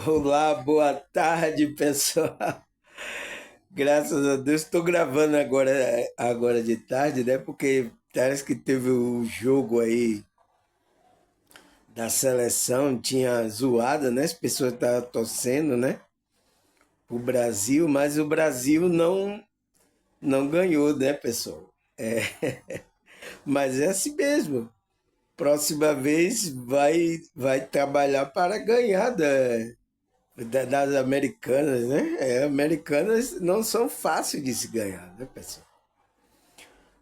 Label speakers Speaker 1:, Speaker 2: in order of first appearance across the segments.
Speaker 1: Olá, boa tarde, pessoal. Graças a Deus, estou gravando agora de tarde, né? Porque parece que teve o jogo aí da seleção, tinha zoada, né? As pessoas estavam torcendo, né? O Brasil, mas o Brasil não ganhou, né, pessoal? Mas é assim mesmo. Próxima vez vai trabalhar para ganhar das americanas, né? Americanas não são fáceis de se ganhar, né, pessoal?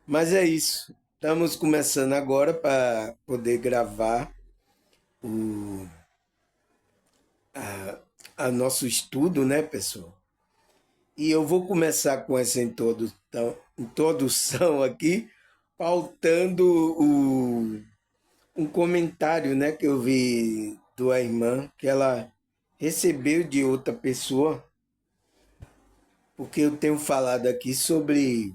Speaker 1: Mas é isso. Estamos começando agora para poder gravar o a nosso estudo, né, pessoal? E eu vou começar com essa introdução aqui, pautando um comentário, né, que eu vi da irmã, que ela recebeu de outra pessoa, porque eu tenho falado aqui sobre,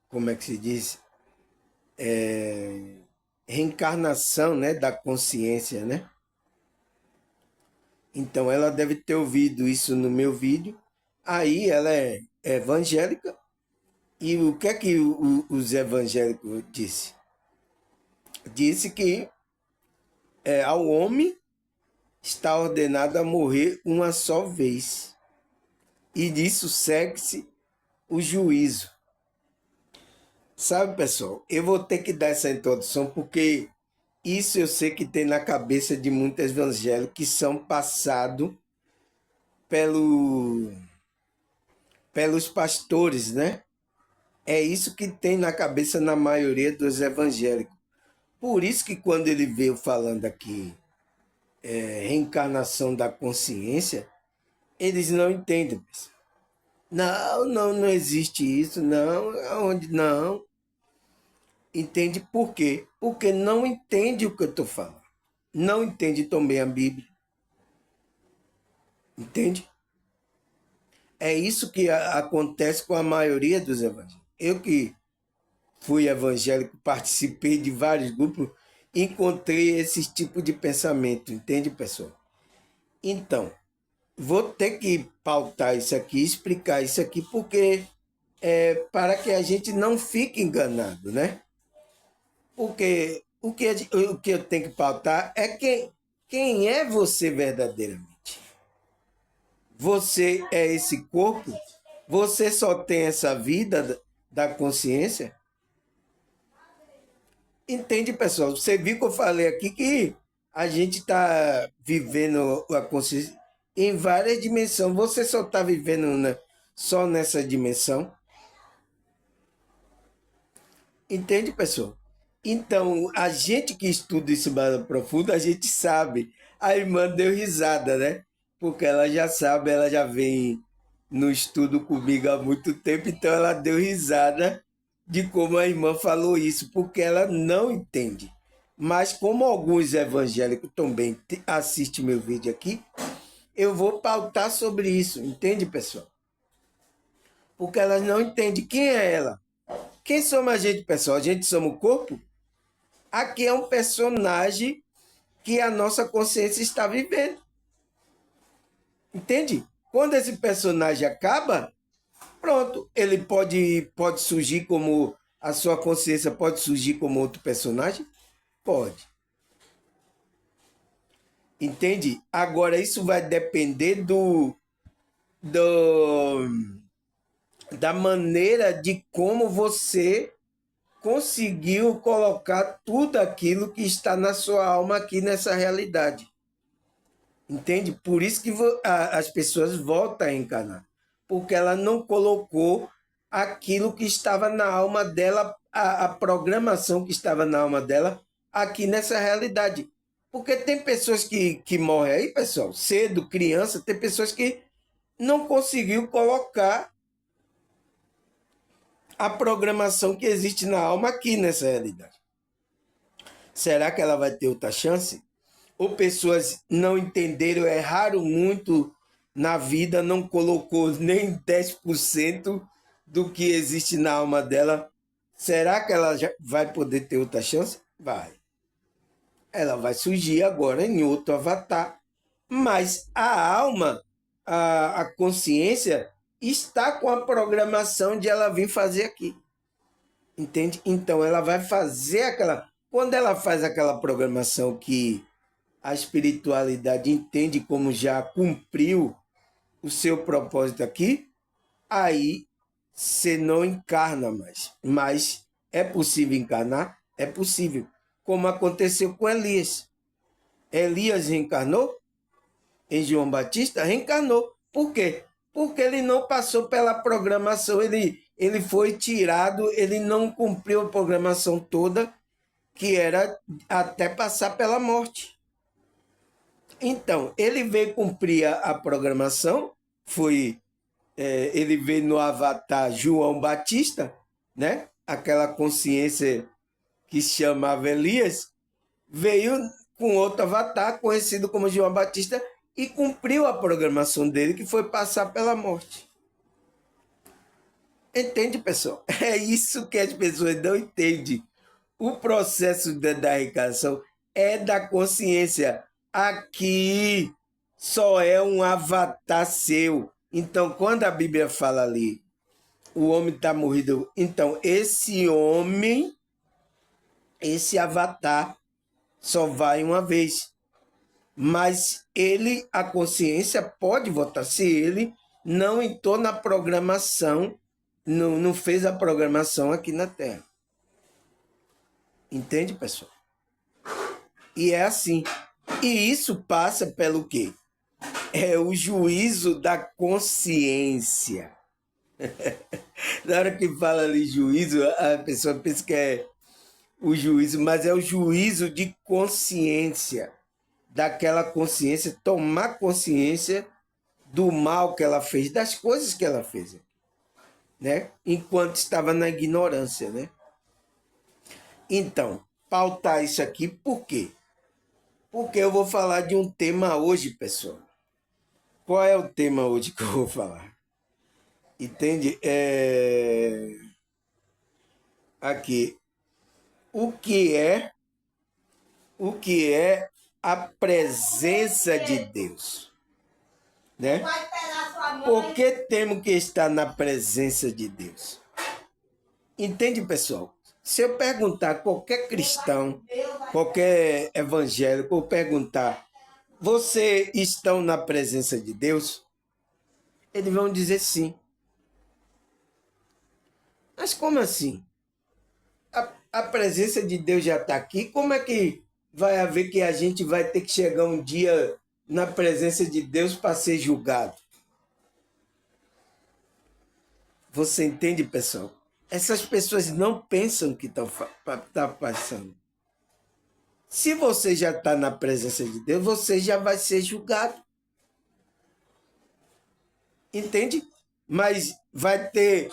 Speaker 1: como é que se diz? Reencarnação, né, da consciência, né? Então ela deve ter ouvido isso no meu vídeo. Aí ela é evangélica. E o que é que os evangélicos disse? Disse que ao homem está ordenado a morrer uma só vez. E disso segue-se o juízo. Sabe, pessoal, eu vou ter que dar essa introdução porque isso eu sei que tem na cabeça de muitos evangélicos que são passados pelo, pelos pastores, né? É isso que tem na cabeça na maioria dos evangélicos. Por isso que quando ele veio falando aqui reencarnação da consciência, eles não entendem. Não existe isso, não, aonde não. Entende por quê? Porque não entende o que eu estou falando. Não entende também a Bíblia. Entende? É isso que acontece com a maioria dos evangélicos. Eu que fui evangélico, participei de vários grupos, encontrei esse tipo de pensamento, entende, pessoal? Então, vou ter que pautar isso aqui, explicar isso aqui, porque para que a gente não fique enganado, né? Porque o que eu tenho que pautar é quem é você verdadeiramente. Você é esse corpo? Você só tem essa vida da consciência? Entende, pessoal? Você viu que eu falei aqui que a gente está vivendo a consciência em várias dimensões. Você só está vivendo só nessa dimensão. Entende, pessoal? Então, a gente que estuda isso mais profundo, a gente sabe. A irmã deu risada, né? Porque ela já sabe, ela já vem no estudo comigo há muito tempo, então ela deu risada de como a irmã falou isso, porque ela não entende. Mas como alguns evangélicos também assistem meu vídeo aqui, eu vou pautar sobre isso, entende, pessoal? Porque elas não entendem quem é ela. Quem somos a gente, pessoal? A gente somos o corpo? Aqui é um personagem que a nossa consciência está vivendo. Entende? Quando esse personagem acaba, pronto, ele pode surgir como. A sua consciência pode surgir como outro personagem? Pode. Entende? Agora, isso vai depender do, da maneira de como você conseguiu colocar tudo aquilo que está na sua alma aqui nessa realidade. Entende? Por isso que as pessoas voltam a encarnar. Porque ela não colocou aquilo que estava na alma dela, a programação que estava na alma dela, aqui nessa realidade. Porque tem pessoas que morrem aí, pessoal, cedo, criança, tem pessoas que não conseguiu colocar a programação que existe na alma aqui nessa realidade. Será que ela vai ter outra chance? Ou pessoas não entenderam, erraram muito na vida, não colocou nem 10% do que existe na alma dela. Será que ela já vai poder ter outra chance? Vai. ela vai surgir agora em outro avatar. Mas a alma, a consciência, está com a programação de ela vir fazer aqui. Entende? Então ela vai fazer aquela. Quando ela faz aquela programação que a espiritualidade entende como já cumpriu o seu propósito aqui, aí você não encarna mais. Mas é possível encarnar? É possível. Como aconteceu com Elias. Elias reencarnou em João Batista? Reencarnou. Por quê? Porque ele não passou pela programação, ele foi tirado, ele não cumpriu a programação toda, que era até passar pela morte. Então, ele veio cumprir a programação, ele veio no avatar João Batista, né? Aquela consciência que se chamava Elias, veio com outro avatar, conhecido como João Batista, e cumpriu a programação dele, que foi passar pela morte. Entende, pessoal? É isso que as pessoas não entendem. O processo da reencarnação é da consciência. Aqui só é um avatar seu. Então, quando a Bíblia fala ali, o homem está morrido. Então, esse homem, esse avatar, só vai uma vez. Mas ele, a consciência, pode votar. Se ele não entrou na programação, não fez a programação aqui na Terra. Entende, pessoal? E é assim. E isso passa pelo quê? É o juízo da consciência. Na hora que fala ali juízo, a pessoa pensa que é o juízo, mas é o juízo de consciência. Daquela consciência, tomar consciência do mal que ela fez, das coisas que ela fez, né? Enquanto estava na ignorância, né? Então, pautar isso aqui, por quê? Porque eu vou falar de um tema hoje, pessoal. Qual é o tema hoje que eu vou falar? Entende? Aqui. O que é a presença de Deus? Né? Por que temos que estar na presença de Deus? Entende, pessoal? Se eu perguntar a qualquer cristão, qualquer evangélico, ou perguntar, vocês estão na presença de Deus? Eles vão dizer sim. Mas como assim? A presença de Deus já está aqui? Como é que vai haver que a gente vai ter que chegar um dia na presença de Deus para ser julgado? Você entende, pessoal? Essas pessoas não pensam que estão passando. Se você já está na presença de Deus, você já vai ser julgado. Entende? Mas vai ter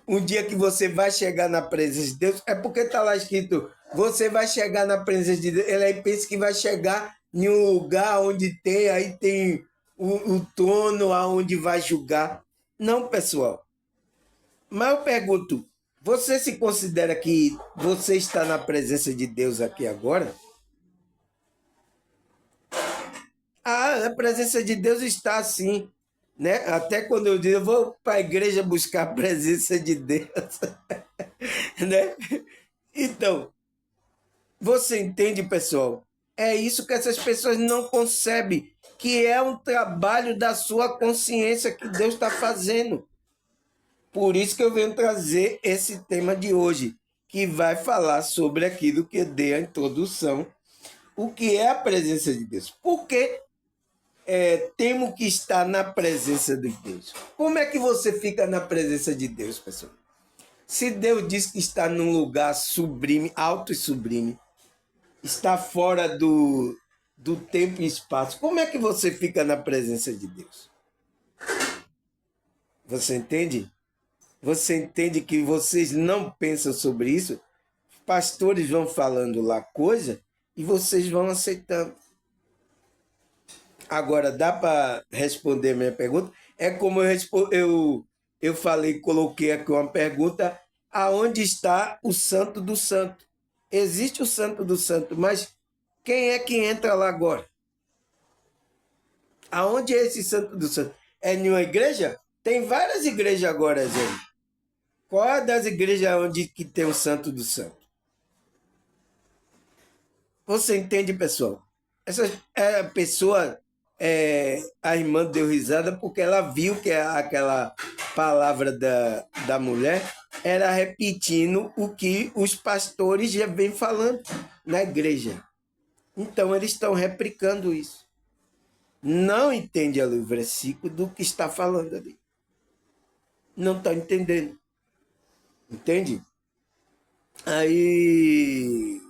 Speaker 1: um dia que você vai chegar na presença de Deus, é porque está lá escrito, você vai chegar na presença de Deus. Ele aí pensa que vai chegar em um lugar onde tem o trono aonde vai julgar. Não, pessoal. Mas eu pergunto, você se considera que você está na presença de Deus aqui agora? A presença de Deus está assim, né? Até quando eu digo, eu vou para a igreja buscar a presença de Deus, né? Então, você entende, pessoal? É isso que essas pessoas não concebem, que é um trabalho da sua consciência que Deus está fazendo. Por isso que eu venho trazer esse tema de hoje, que vai falar sobre aquilo que eu dei a introdução, o que é a presença de Deus. Por que temos que estar na presença de Deus? Como é que você fica na presença de Deus, pessoal? Se Deus diz que está num lugar sublime, alto e sublime, está fora do tempo e espaço, como é que você fica na presença de Deus? Você entende? Você entende que vocês não pensam sobre isso? Pastores vão falando lá coisa e vocês vão aceitando. Agora, dá para responder minha pergunta? É como eu falei, coloquei aqui uma pergunta, aonde está o santo do santo? Existe o santo do santo, mas Quem é que entra lá agora? Aonde é esse Santo do Santo? É em uma igreja? Tem várias igrejas agora, gente. Qual é das igrejas onde que tem o Santo do Santo? Você entende, pessoal? Essa pessoa, a irmã deu risada porque ela viu que aquela palavra da mulher era repetindo o que os pastores já vêm falando na igreja. Então, eles estão replicando isso. Não entende ali o versículo do que está falando ali. Não está entendendo. Entende? Aí.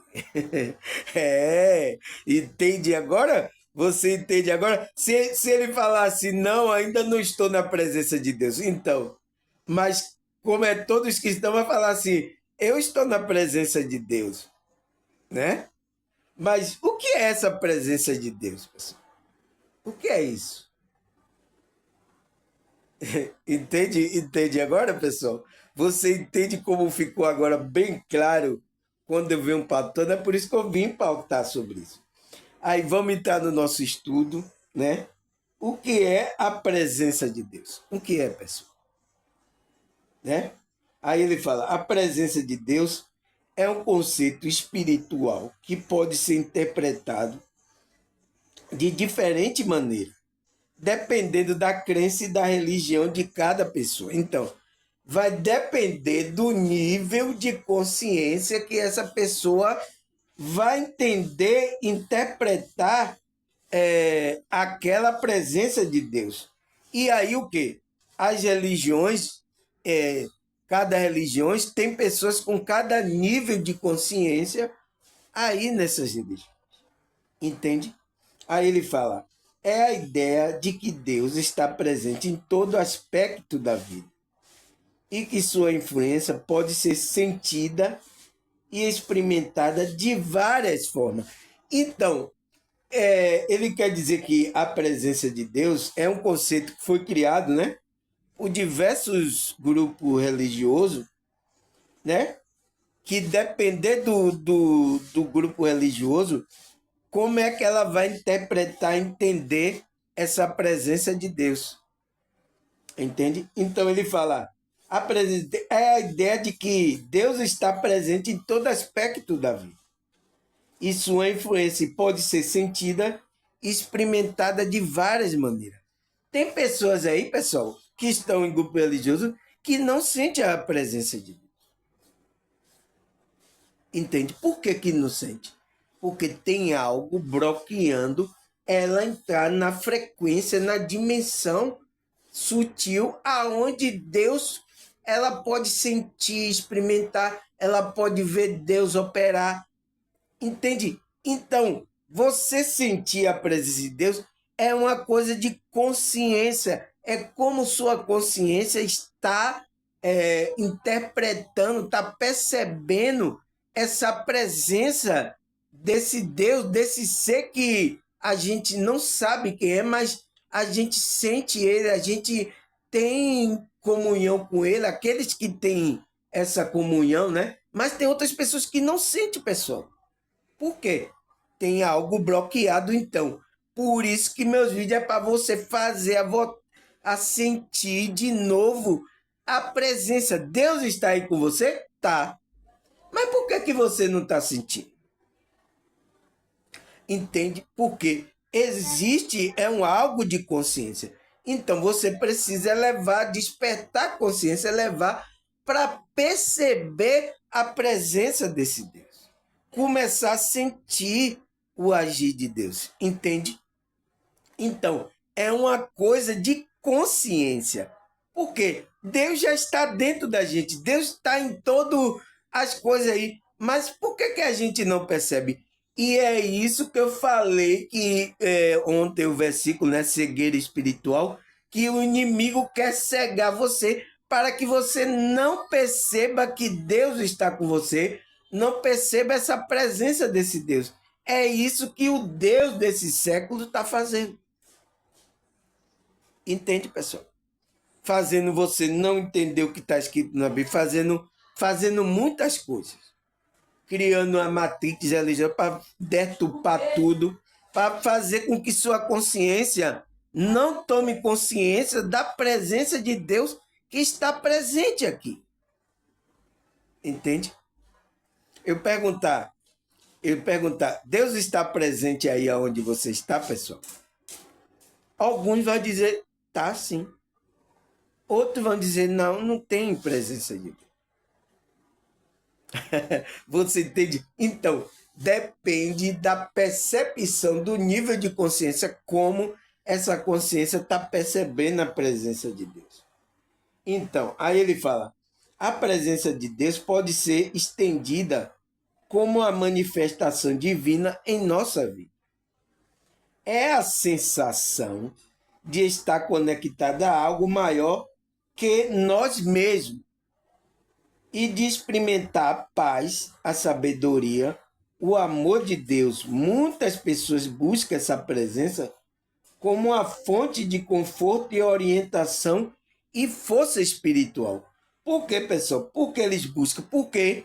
Speaker 1: Entende agora? Você entende agora? Se ele falasse, não, ainda não estou na presença de Deus. Então, mas como é todos que estão, vai falar assim, eu estou na presença de Deus, né? Mas o que é essa presença de Deus, pessoal? O que é isso? Entende agora, pessoal? Você entende como ficou agora bem claro quando eu venho pautando? É por isso que eu vim pautar sobre isso. Aí vamos entrar no nosso estudo, né? O que é a presença de Deus? O que é, pessoal? Né? Aí ele fala, a presença de Deus é um conceito espiritual que pode ser interpretado de diferente maneira, dependendo da crença e da religião de cada pessoa. Então, vai depender do nível de consciência que essa pessoa vai entender, interpretar aquela presença de Deus. E aí o que? As religiões, cada religião tem pessoas com cada nível de consciência aí nessas religiões. Entende? Aí ele fala, é a ideia de que Deus está presente em todo aspecto da vida e que sua influência pode ser sentida e experimentada de várias formas. Então, ele quer dizer que a presença de Deus é um conceito que foi criado, né, por diversos grupos religiosos, né, que depender do grupo religioso, como é que ela vai interpretar, entender essa presença de Deus. Entende? Então ele fala, a presença é a ideia de que Deus está presente em todo aspecto da vida. E sua influência pode ser sentida e experimentada de várias maneiras. Tem pessoas aí, pessoal, que estão em grupo religioso que não sentem a presença de Deus. Entende? Por que não sente? Porque tem algo bloqueando ela entrar na frequência, na dimensão sutil, aonde Deus, ela pode sentir, experimentar, ela pode ver Deus operar. Entende? Então, você sentir a presença de Deus é uma coisa de consciência. É como sua consciência está interpretando, está percebendo essa presença desse Deus, desse ser que a gente não sabe quem é, mas a gente sente ele, a gente tem comunhão com ele, aqueles que têm essa comunhão, né? Mas tem outras pessoas que não sentem, pessoal. Por quê? Tem algo bloqueado, então. Por isso que meus vídeos é para você fazer a sentir de novo a presença. Deus está aí com você? Tá. Mas por que você não está sentindo? Entende? Porque existe algo de consciência. Então você precisa levar, despertar a consciência, levar para perceber a presença desse Deus. Começar a sentir o agir de Deus. Entende? Então, é uma coisa de consciência. Porque Deus já está dentro da gente. Deus está em todas as coisas aí. Mas por que a gente não percebe? E é isso que eu falei que ontem o versículo, né, cegueira espiritual, que o inimigo quer cegar você para que você não perceba que Deus está com você, não perceba essa presença desse Deus. É isso que o Deus desse século está fazendo. Entende, pessoal? Fazendo você não entender o que está escrito na Bíblia, fazendo muitas coisas. criando uma matrix religiosa para deturpar tudo, para fazer com que sua consciência não tome consciência da presença de Deus que está presente aqui. Entende? Eu perguntar, Deus está presente aí aonde você está, pessoal? Alguns vão dizer, tá sim. Outros vão dizer, não, não tem presença de Deus. Você entende? Então, depende da percepção do nível de consciência, como essa consciência está percebendo a presença de Deus. Então, aí ele fala, a presença de Deus pode ser estendida como a manifestação divina em nossa vida. É a sensação de estar conectada a algo maior que nós mesmos e de experimentar a paz, a sabedoria, o amor de Deus. Muitas pessoas buscam essa presença como uma fonte de conforto e orientação e força espiritual. Por quê, pessoal? Porque eles buscam? Porque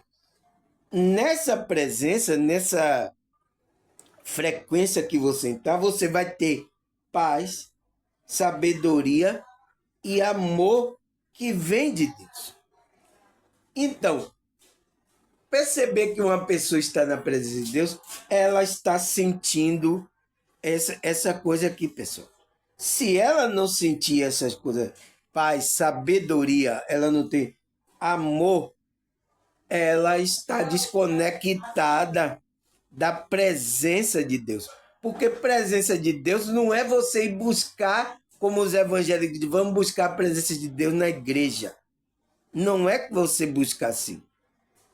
Speaker 1: nessa presença, nessa frequência que você está, você vai ter paz, sabedoria e amor que vem de Deus. Então, perceber que uma pessoa está na presença de Deus, ela está sentindo essa coisa aqui, pessoal. Se ela não sentir essas coisas, paz, sabedoria, ela não tem amor, ela está desconectada da presença de Deus. Porque presença de Deus não é você ir buscar, como os evangélicos dizem, vamos buscar a presença de Deus na igreja. Não é que você busca assim.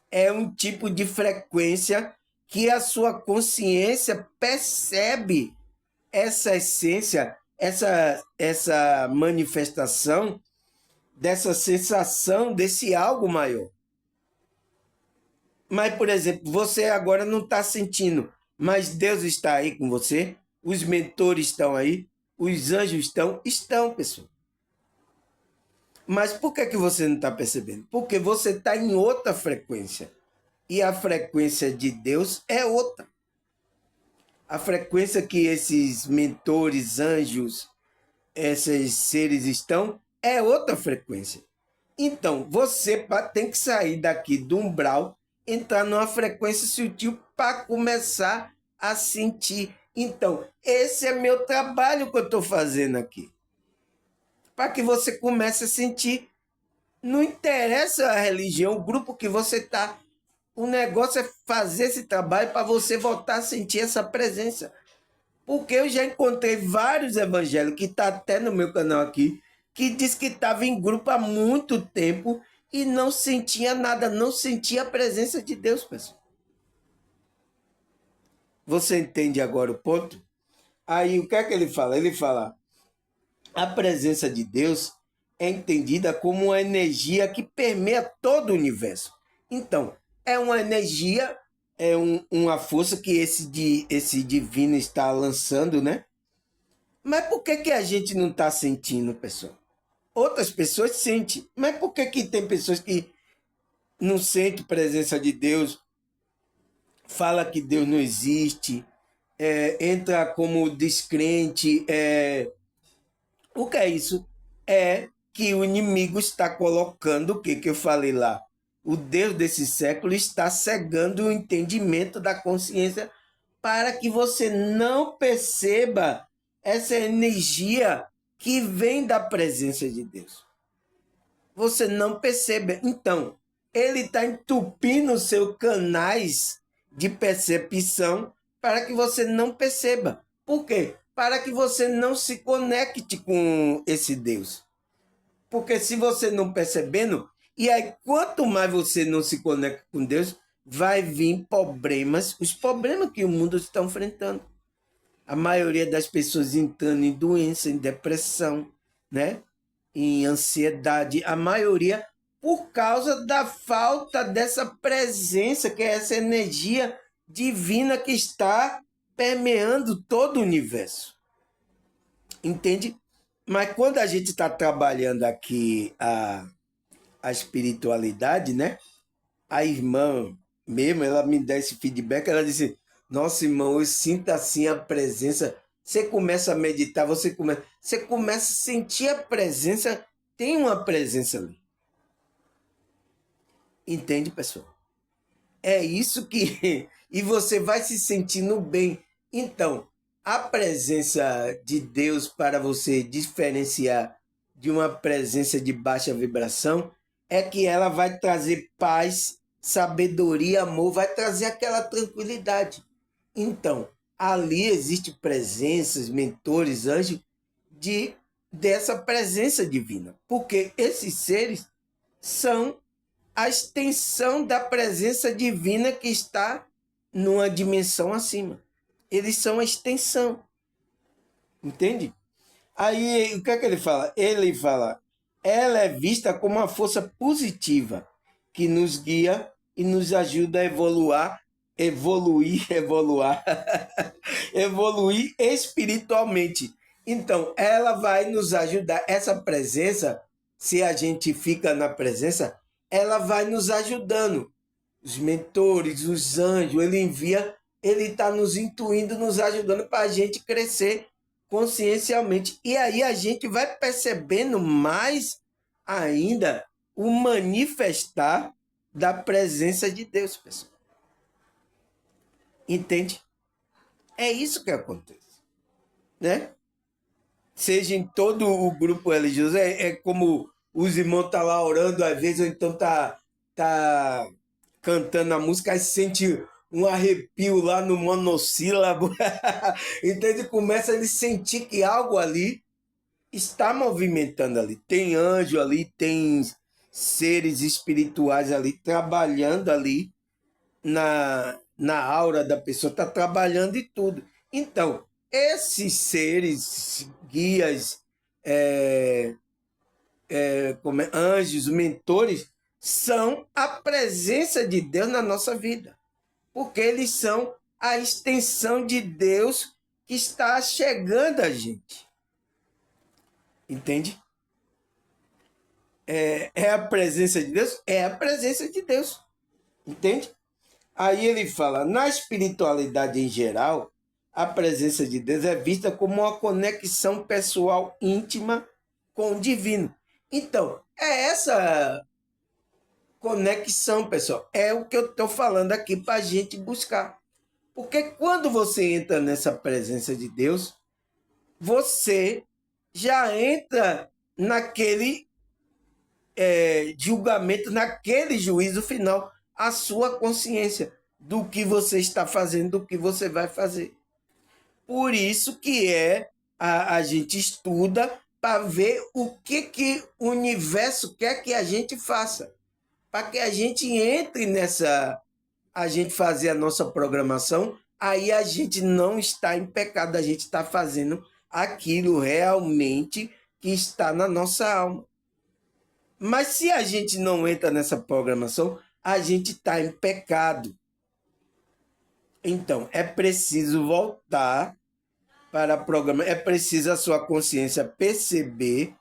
Speaker 1: É um tipo de frequência que a sua consciência percebe essa essência, essa manifestação dessa sensação, desse algo maior. Mas, por exemplo, você agora não está sentindo, mas Deus está aí com você, os mentores estão aí, os anjos estão, pessoal. Mas por que você não está percebendo? Porque você está em outra frequência. E a frequência de Deus é outra. A frequência que esses mentores, anjos, esses seres estão, é outra frequência. Então, você tem que sair daqui do umbral, entrar numa frequência sutil para começar a sentir. Então, esse é meu trabalho que eu estou fazendo aqui. Para que você comece a sentir. Não interessa a religião, o grupo que você está. O negócio é fazer esse trabalho para você voltar a sentir essa presença. Porque eu já encontrei vários evangélicos, que estão até no meu canal aqui, que diz que estava em grupo há muito tempo e não sentia nada, não sentia a presença de Deus, pessoal. Você entende agora o ponto? Aí o que é que ele fala? Ele fala, a presença de Deus é entendida como uma energia que permeia todo o universo. Então, é uma energia, é uma força que esse divino está lançando, né? Mas por que a gente não está sentindo, pessoal? Outras pessoas sentem. Mas por que tem pessoas que não sentem presença de Deus, fala que Deus não existe, entra como descrente? O que é isso? É que o inimigo está colocando o que eu falei lá. O Deus desse século está cegando o entendimento da consciência para que você não perceba essa energia que vem da presença de Deus. Você não percebe. Então, ele está entupindo os seus canais de percepção para que você não perceba. Por quê? Para que você não se conecte com esse Deus. Porque se você não percebendo, e aí quanto mais você não se conecta com Deus, vai vir problemas, os problemas que o mundo está enfrentando. A maioria das pessoas entrando em doença, em depressão, né? Em ansiedade, a maioria por causa da falta dessa presença, que é essa energia divina que está permeando todo o universo. Entende? Mas quando a gente está trabalhando aqui a espiritualidade, né? A irmã mesmo, ela me dá esse feedback, ela disse, nossa, irmão, eu sinto assim a presença. Você começa a meditar, você começa a sentir a presença, tem uma presença ali. Entende, pessoal? É isso que. E você vai se sentindo bem. Então, a presença de Deus para você diferenciar de uma presença de baixa vibração é que ela vai trazer paz, sabedoria, amor, vai trazer aquela tranquilidade. Então, ali existe presenças, mentores, anjos de dessa presença divina, porque esses seres são a extensão da presença divina que está numa dimensão acima. Eles são a extensão, entende? Aí, o que é que ele fala? Ele fala, ela é vista como uma força positiva que nos guia e nos ajuda a evoluir espiritualmente. Então, ela vai nos ajudar, essa presença, se a gente fica na presença, ela vai nos ajudando. Os mentores, os anjos, ele envia, ele está nos intuindo, nos ajudando para a gente crescer consciencialmente. E aí a gente vai percebendo mais ainda o manifestar da presença de Deus, pessoal. Entende? É isso que acontece, né? Seja em todo o grupo religioso, é como os irmãos estão lá orando, às vezes, ou então tá cantando a música, aí sente um arrepio lá no monossílabo, entende? Começa a sentir que algo ali está movimentando ali. Tem anjo ali, tem seres espirituais ali, trabalhando ali na aura da pessoa, está trabalhando e tudo. Então, esses seres, guias, anjos, mentores, são a presença de Deus na nossa vida. Porque eles são a extensão de Deus que está chegando a gente. Entende? É a presença de Deus? É a presença de Deus. Entende? Aí ele fala, na espiritualidade em geral, a presença de Deus é vista como uma conexão pessoal íntima com o divino. Então, é essa conexão, pessoal. É o que eu estou falando aqui para a gente buscar. Porque quando você entra nessa presença de Deus, você já entra naquele julgamento, naquele juízo final, a sua consciência do que você está fazendo, do que você vai fazer. Por isso que a gente estuda para ver o que o universo quer que a gente faça. Para que a gente entre nessa, a gente fazer a nossa programação, aí a gente não está em pecado, a gente está fazendo aquilo realmente que está na nossa alma. Mas se a gente não entra nessa programação, a gente está em pecado. Então, é preciso voltar para o programa, é preciso a sua consciência perceber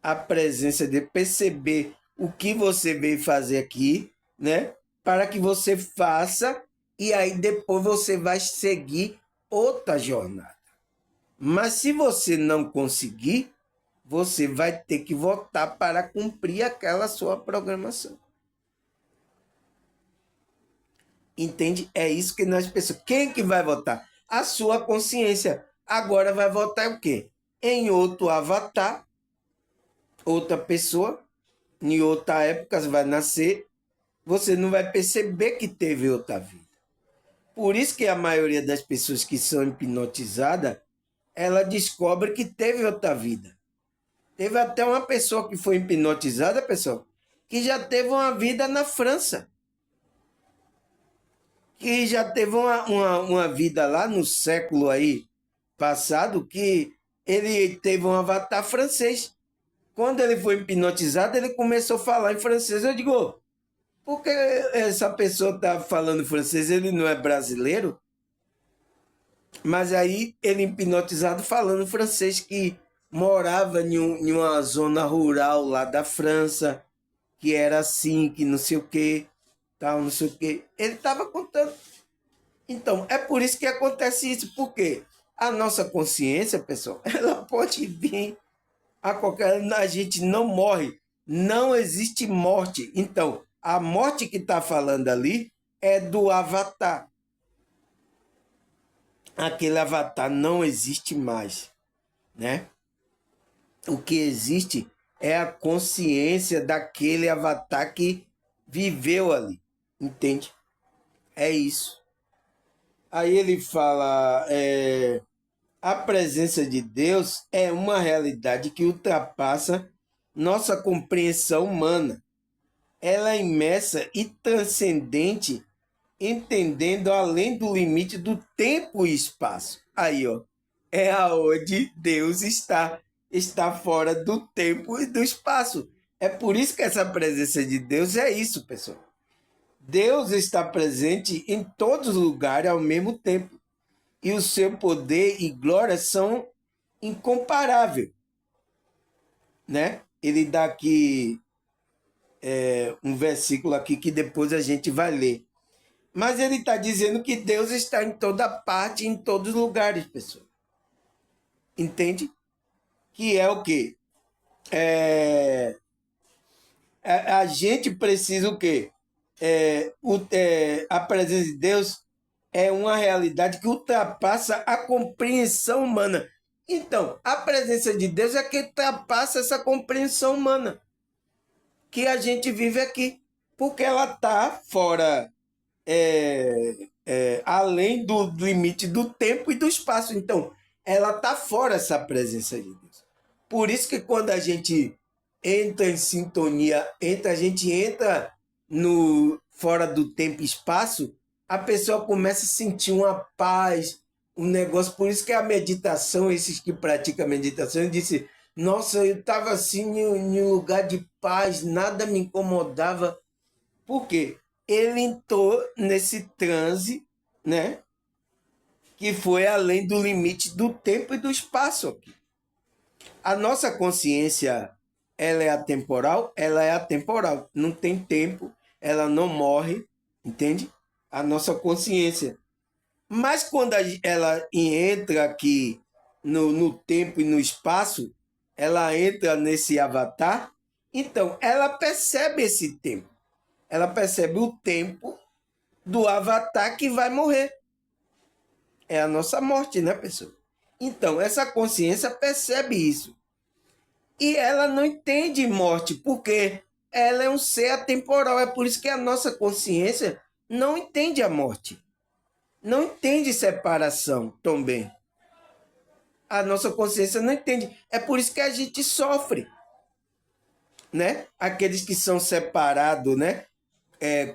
Speaker 1: a presença de perceber o que você veio fazer aqui, né? Para que você faça e aí depois você vai seguir outra jornada. Mas se você não conseguir, você vai ter que voltar para cumprir aquela sua programação. Entende? É isso que nós pensamos. Quem que vai votar? A sua consciência. Agora vai votar o quê? Em outro avatar, outra pessoa, em outra época você vai nascer, você não vai perceber que teve outra vida. Por isso que a maioria das pessoas que são hipnotizadas, ela descobre que teve outra vida. Teve até uma pessoa que foi hipnotizada, pessoal, que já teve uma vida na França. Que já teve uma vida lá no século aí passado, que ele teve um avatar francês. Quando ele foi hipnotizado, ele começou a falar em francês. Eu digo, por que essa pessoa está falando francês? Ele não é brasileiro? Mas aí ele hipnotizado falando francês, que morava em uma zona rural lá da França, que era assim, que não sei o quê. tal, não sei o quê. Ele estava contando. Então, é por isso que acontece isso, porque a nossa consciência, pessoal, ela pode vir a qualquer... A gente não morre, não existe morte. Então, a morte que está falando ali é do avatar. Aquele avatar não existe mais, né? O que existe é a consciência daquele avatar que viveu ali, entende? É isso. Aí ele fala, a presença de Deus é uma realidade que ultrapassa nossa compreensão humana. Ela é imersa e transcendente, entendendo além do limite do tempo e espaço. Aí, ó, é aonde Deus está fora do tempo e do espaço. É por isso que essa presença de Deus é isso, pessoal. Deus está presente em todos os lugares ao mesmo tempo. E o seu poder e glória são incomparáveis, né? Ele dá aqui um versículo aqui que depois a gente vai ler. Mas ele está dizendo que Deus está em toda parte, em todos os lugares, pessoal. Entende? Que é o quê? A gente precisa o quê? A presença de Deus é uma realidade que ultrapassa a compreensão humana. Então, a presença de Deus é que ultrapassa essa compreensão humana que a gente vive aqui, porque ela está fora, além do limite do tempo e do espaço. Então, ela está fora essa presença de Deus. Por isso que quando a gente entra em sintonia, a gente entra no fora do tempo e espaço, a pessoa começa a sentir uma paz, um negócio. Por isso que a meditação, esses que praticam meditação, disse: nossa, eu estava assim em um lugar de paz, nada me incomodava. Por quê? Ele entrou nesse transe, né? Que foi além do limite do tempo e do espaço aqui. A nossa consciência, ela é atemporal? Ela é atemporal. Não tem tempo, ela não morre, entende? A nossa consciência. Mas quando ela entra aqui no tempo e no espaço, ela entra nesse avatar, então ela percebe esse tempo. Ela percebe o tempo do avatar que vai morrer. É a nossa morte, né, pessoal? Então, essa consciência percebe isso. E ela não entende morte, porque ela é um ser atemporal. É por isso que a nossa consciência não entende a morte. Não entende separação também. A nossa consciência não entende. É por isso que a gente sofre, né? Aqueles que são separados, né?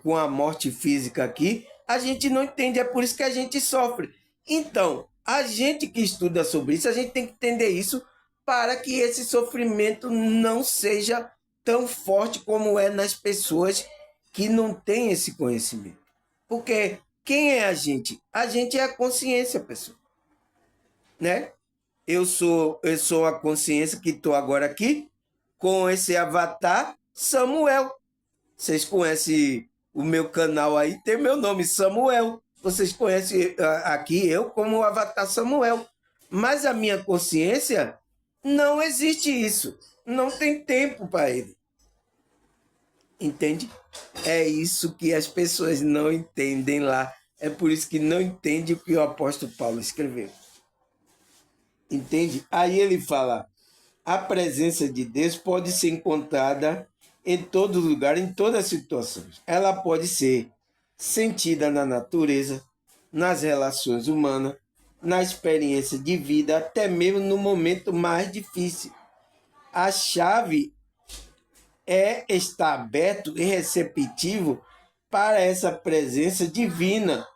Speaker 1: Com a morte física aqui, a gente não entende. É por isso que a gente sofre. Então, a gente que estuda sobre isso, a gente tem que entender isso para que esse sofrimento não seja tão forte como é nas pessoas que não têm esse conhecimento. Porque quem é a gente? A gente é a consciência, pessoal. Né? Eu sou a consciência que estou agora aqui com esse avatar Samuel. Vocês conhecem o meu canal aí, tem meu nome, Samuel. Vocês conhecem aqui eu como o avatar Samuel. Mas a minha consciência, não existe isso. Não tem tempo para ele. Entende? É isso que as pessoas não entendem lá. É por isso que não entende o que o apóstolo Paulo escreveu. Entende? Aí ele fala: a presença de Deus pode ser encontrada em todo lugar, em todas as situações. Ela pode ser sentida na natureza, nas relações humanas, na experiência de vida, até mesmo no momento mais difícil. A chave é estar aberto e receptivo para essa presença divina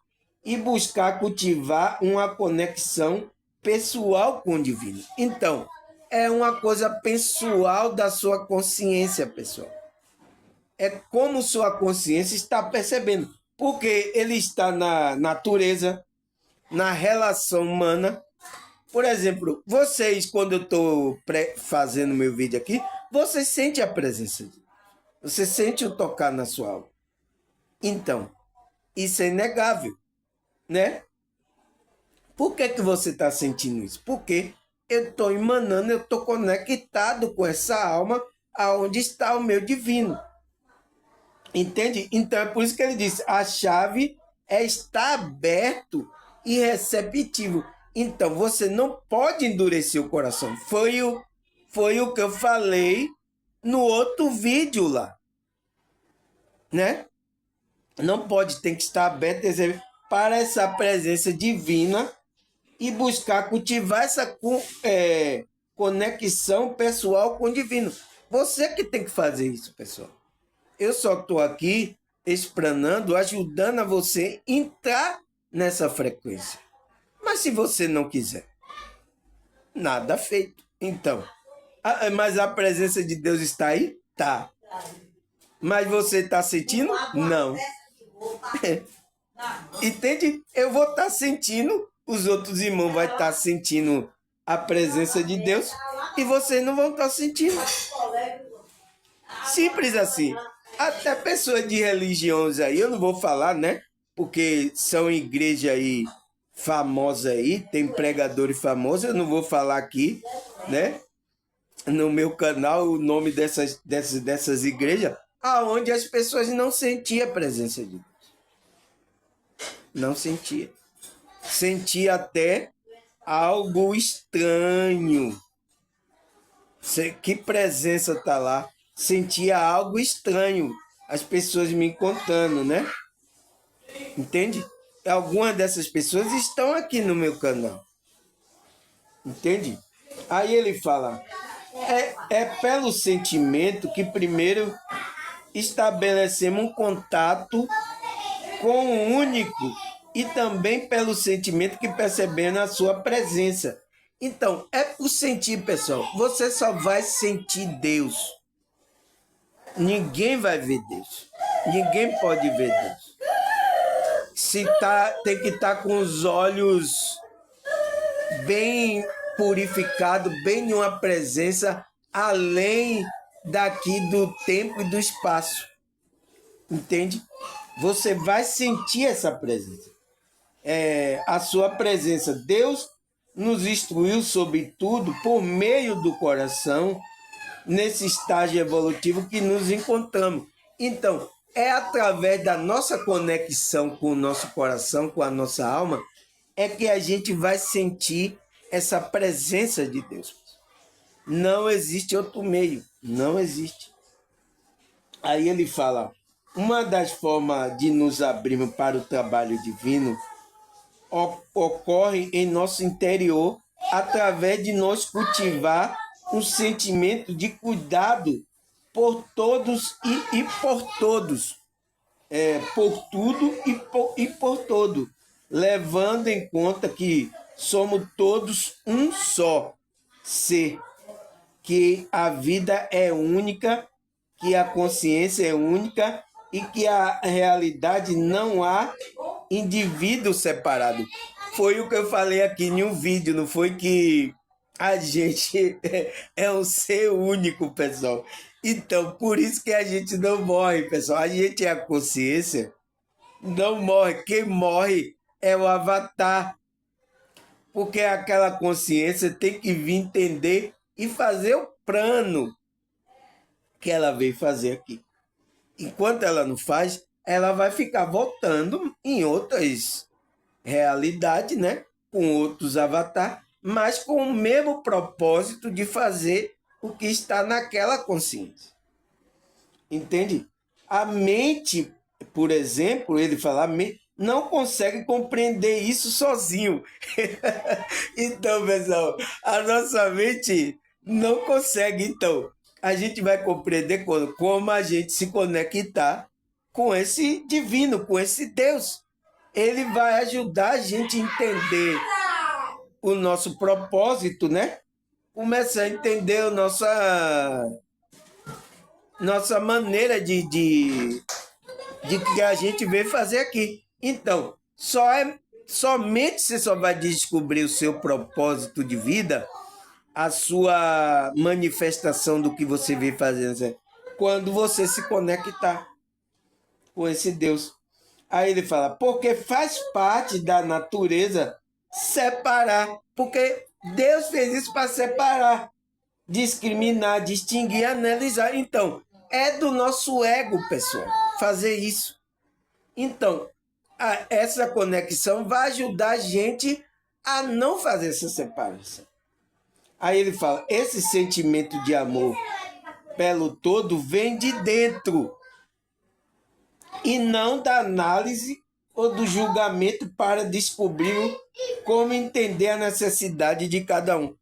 Speaker 1: e buscar cultivar uma conexão pessoal com o divino. Então, é uma coisa pessoal da sua consciência, pessoal. É como sua consciência está percebendo. Porque ele está na natureza, na relação humana. Por exemplo, vocês, quando eu estou fazendo meu vídeo aqui, você sente a presença de Deus. Você sente o tocar na sua alma. Então, isso é inegável, né? Por que você está sentindo isso? Porque eu estou emanando, eu estou conectado com essa alma aonde está o meu divino. Entende? Então é por isso que ele disse, a chave é estar aberto e receptivo. Então você não pode endurecer o coração. Foi o que eu falei no outro vídeo lá, né? Não pode, tem que estar aberto para essa presença divina e buscar cultivar essa conexão pessoal com o divino. Você que tem que fazer isso, pessoal. Eu só estou aqui explanando, ajudando a você entrar nessa frequência. Mas se você não quiser, nada feito. Então, mas a presença de Deus está aí? Tá. Mas você está sentindo? Não. Entende? Eu vou estar sentindo, os outros irmãos vão estar sentindo a presença de Deus e vocês não vão estar sentindo. Simples assim. Até pessoas de religiões aí, eu não vou falar, né? Porque são igrejas aí famosas aí, tem pregadores famosos, eu não vou falar aqui, né? No meu canal o nome dessas igrejas, aonde as pessoas não sentiam a presença de Deus. Não sentia. Sentia até algo estranho. Que presença tá lá? Sentia algo estranho. As pessoas me contando, né? Entende? Algumas dessas pessoas estão aqui no meu canal. Entende? Aí ele fala, é pelo sentimento que primeiro estabelecemos um contato com o único e também pelo sentimento que percebemos a sua presença. Então, é por sentir, pessoal. Você só vai sentir Deus. Ninguém vai ver Deus. Ninguém pode ver Deus. Tem que estar com os olhos bem purificados, bem em uma presença além daqui do tempo e do espaço. Entende? Você vai sentir essa presença. A sua presença. Deus nos instruiu sobre tudo por meio do coração, nesse estágio evolutivo que nos encontramos. Então, é através da nossa conexão com o nosso coração, com a nossa alma, é que a gente vai sentir essa presença de Deus. Não existe outro meio, não existe. Aí ele fala, uma das formas de nos abrirmos para o trabalho divino ocorre em nosso interior através de nós cultivar um sentimento de cuidado por todos e por todos, por tudo e por todo, levando em conta que somos todos um só ser, que a vida é única, que a consciência é única e que a realidade não há indivíduo separado. Foi o que eu falei aqui em um vídeo, não foi que a gente é um ser único, pessoal. Então, por isso que a gente não morre, pessoal. A gente é a consciência, não morre. Quem morre é o avatar. Porque aquela consciência tem que vir entender e fazer o plano que ela veio fazer aqui. Enquanto ela não faz, ela vai ficar voltando em outras realidades, né? Com outros avatares, mas com o mesmo propósito de fazer o que está naquela consciência. Entende? A mente, por exemplo, ele fala, não consegue compreender isso sozinho. Então, pessoal, a nossa mente não consegue. Então, a gente vai compreender como a gente se conectar com esse divino, com esse Deus. Ele vai ajudar a gente a entender o nosso propósito, né? Começar a entender a nossa maneira de que a gente veio fazer aqui. Então, somente você só vai descobrir o seu propósito de vida, a sua manifestação do que você veio fazendo, quando você se conectar. com esse Deus. Aí ele fala, porque faz parte da natureza separar. Porque Deus fez isso para separar, discriminar, distinguir, analisar. Então, é do nosso ego, pessoal, fazer isso. Então, essa conexão vai ajudar a gente a não fazer essa separação. Aí ele fala, esse sentimento de amor pelo todo vem de dentro e não da análise ou do julgamento para descobrir como entender a necessidade de cada um.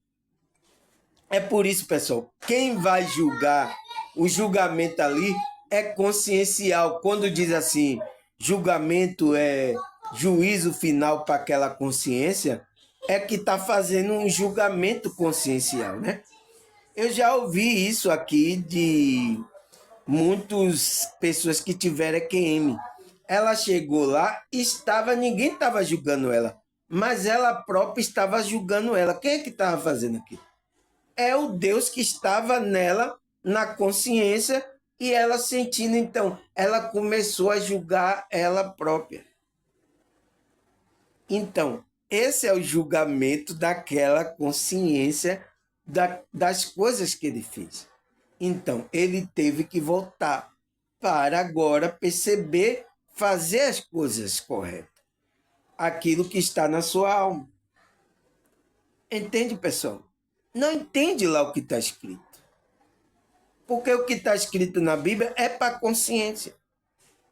Speaker 1: É por isso, pessoal, quem vai julgar, o julgamento ali é consciencial. Quando diz assim, julgamento é juízo final para aquela consciência, é que está fazendo um julgamento consciencial, né? Eu já ouvi isso aqui de muitas pessoas que tiveram EQM. Ela chegou lá, ninguém estava julgando ela, mas ela própria estava julgando ela. Quem é que estava fazendo aquilo? É o Deus que estava nela, na consciência, e ela sentindo. Então, ela começou a julgar ela própria. Então, esse é o julgamento daquela consciência das coisas que ele fez. Então, ele teve que voltar para agora perceber, fazer as coisas corretas. Aquilo que está na sua alma. Entende, pessoal? Não entende lá o que está escrito. Porque o que está escrito na Bíblia é para a consciência.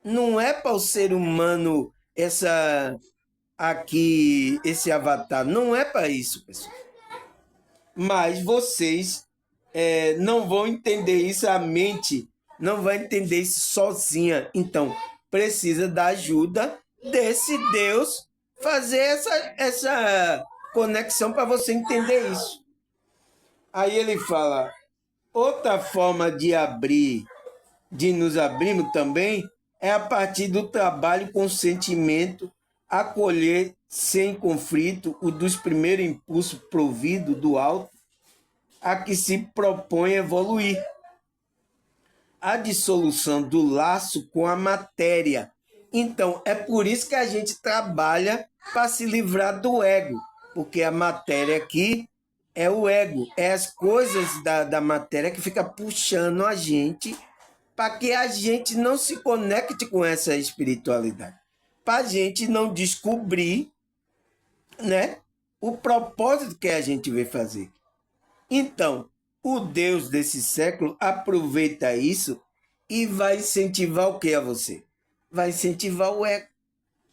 Speaker 1: Não é para o ser humano esse avatar. Não é para isso, pessoal. Mas vocês não vão entender isso, a mente não vai entender isso sozinha. Então, precisa da ajuda desse Deus fazer essa conexão para você entender isso. Aí ele fala, outra forma de nos abrirmos também, é a partir do trabalho com sentimento, acolher sem conflito o dos primeiros impulsos provido do alto, a que se propõe evoluir. A dissolução do laço com a matéria. Então, é por isso que a gente trabalha para se livrar do ego, porque a matéria aqui é o ego, é as coisas da matéria que fica puxando a gente para que a gente não se conecte com essa espiritualidade, para a gente não descobrir, né, o propósito que a gente veio fazer. Então, o Deus desse século aproveita isso e vai incentivar o que a você? Vai incentivar o ego.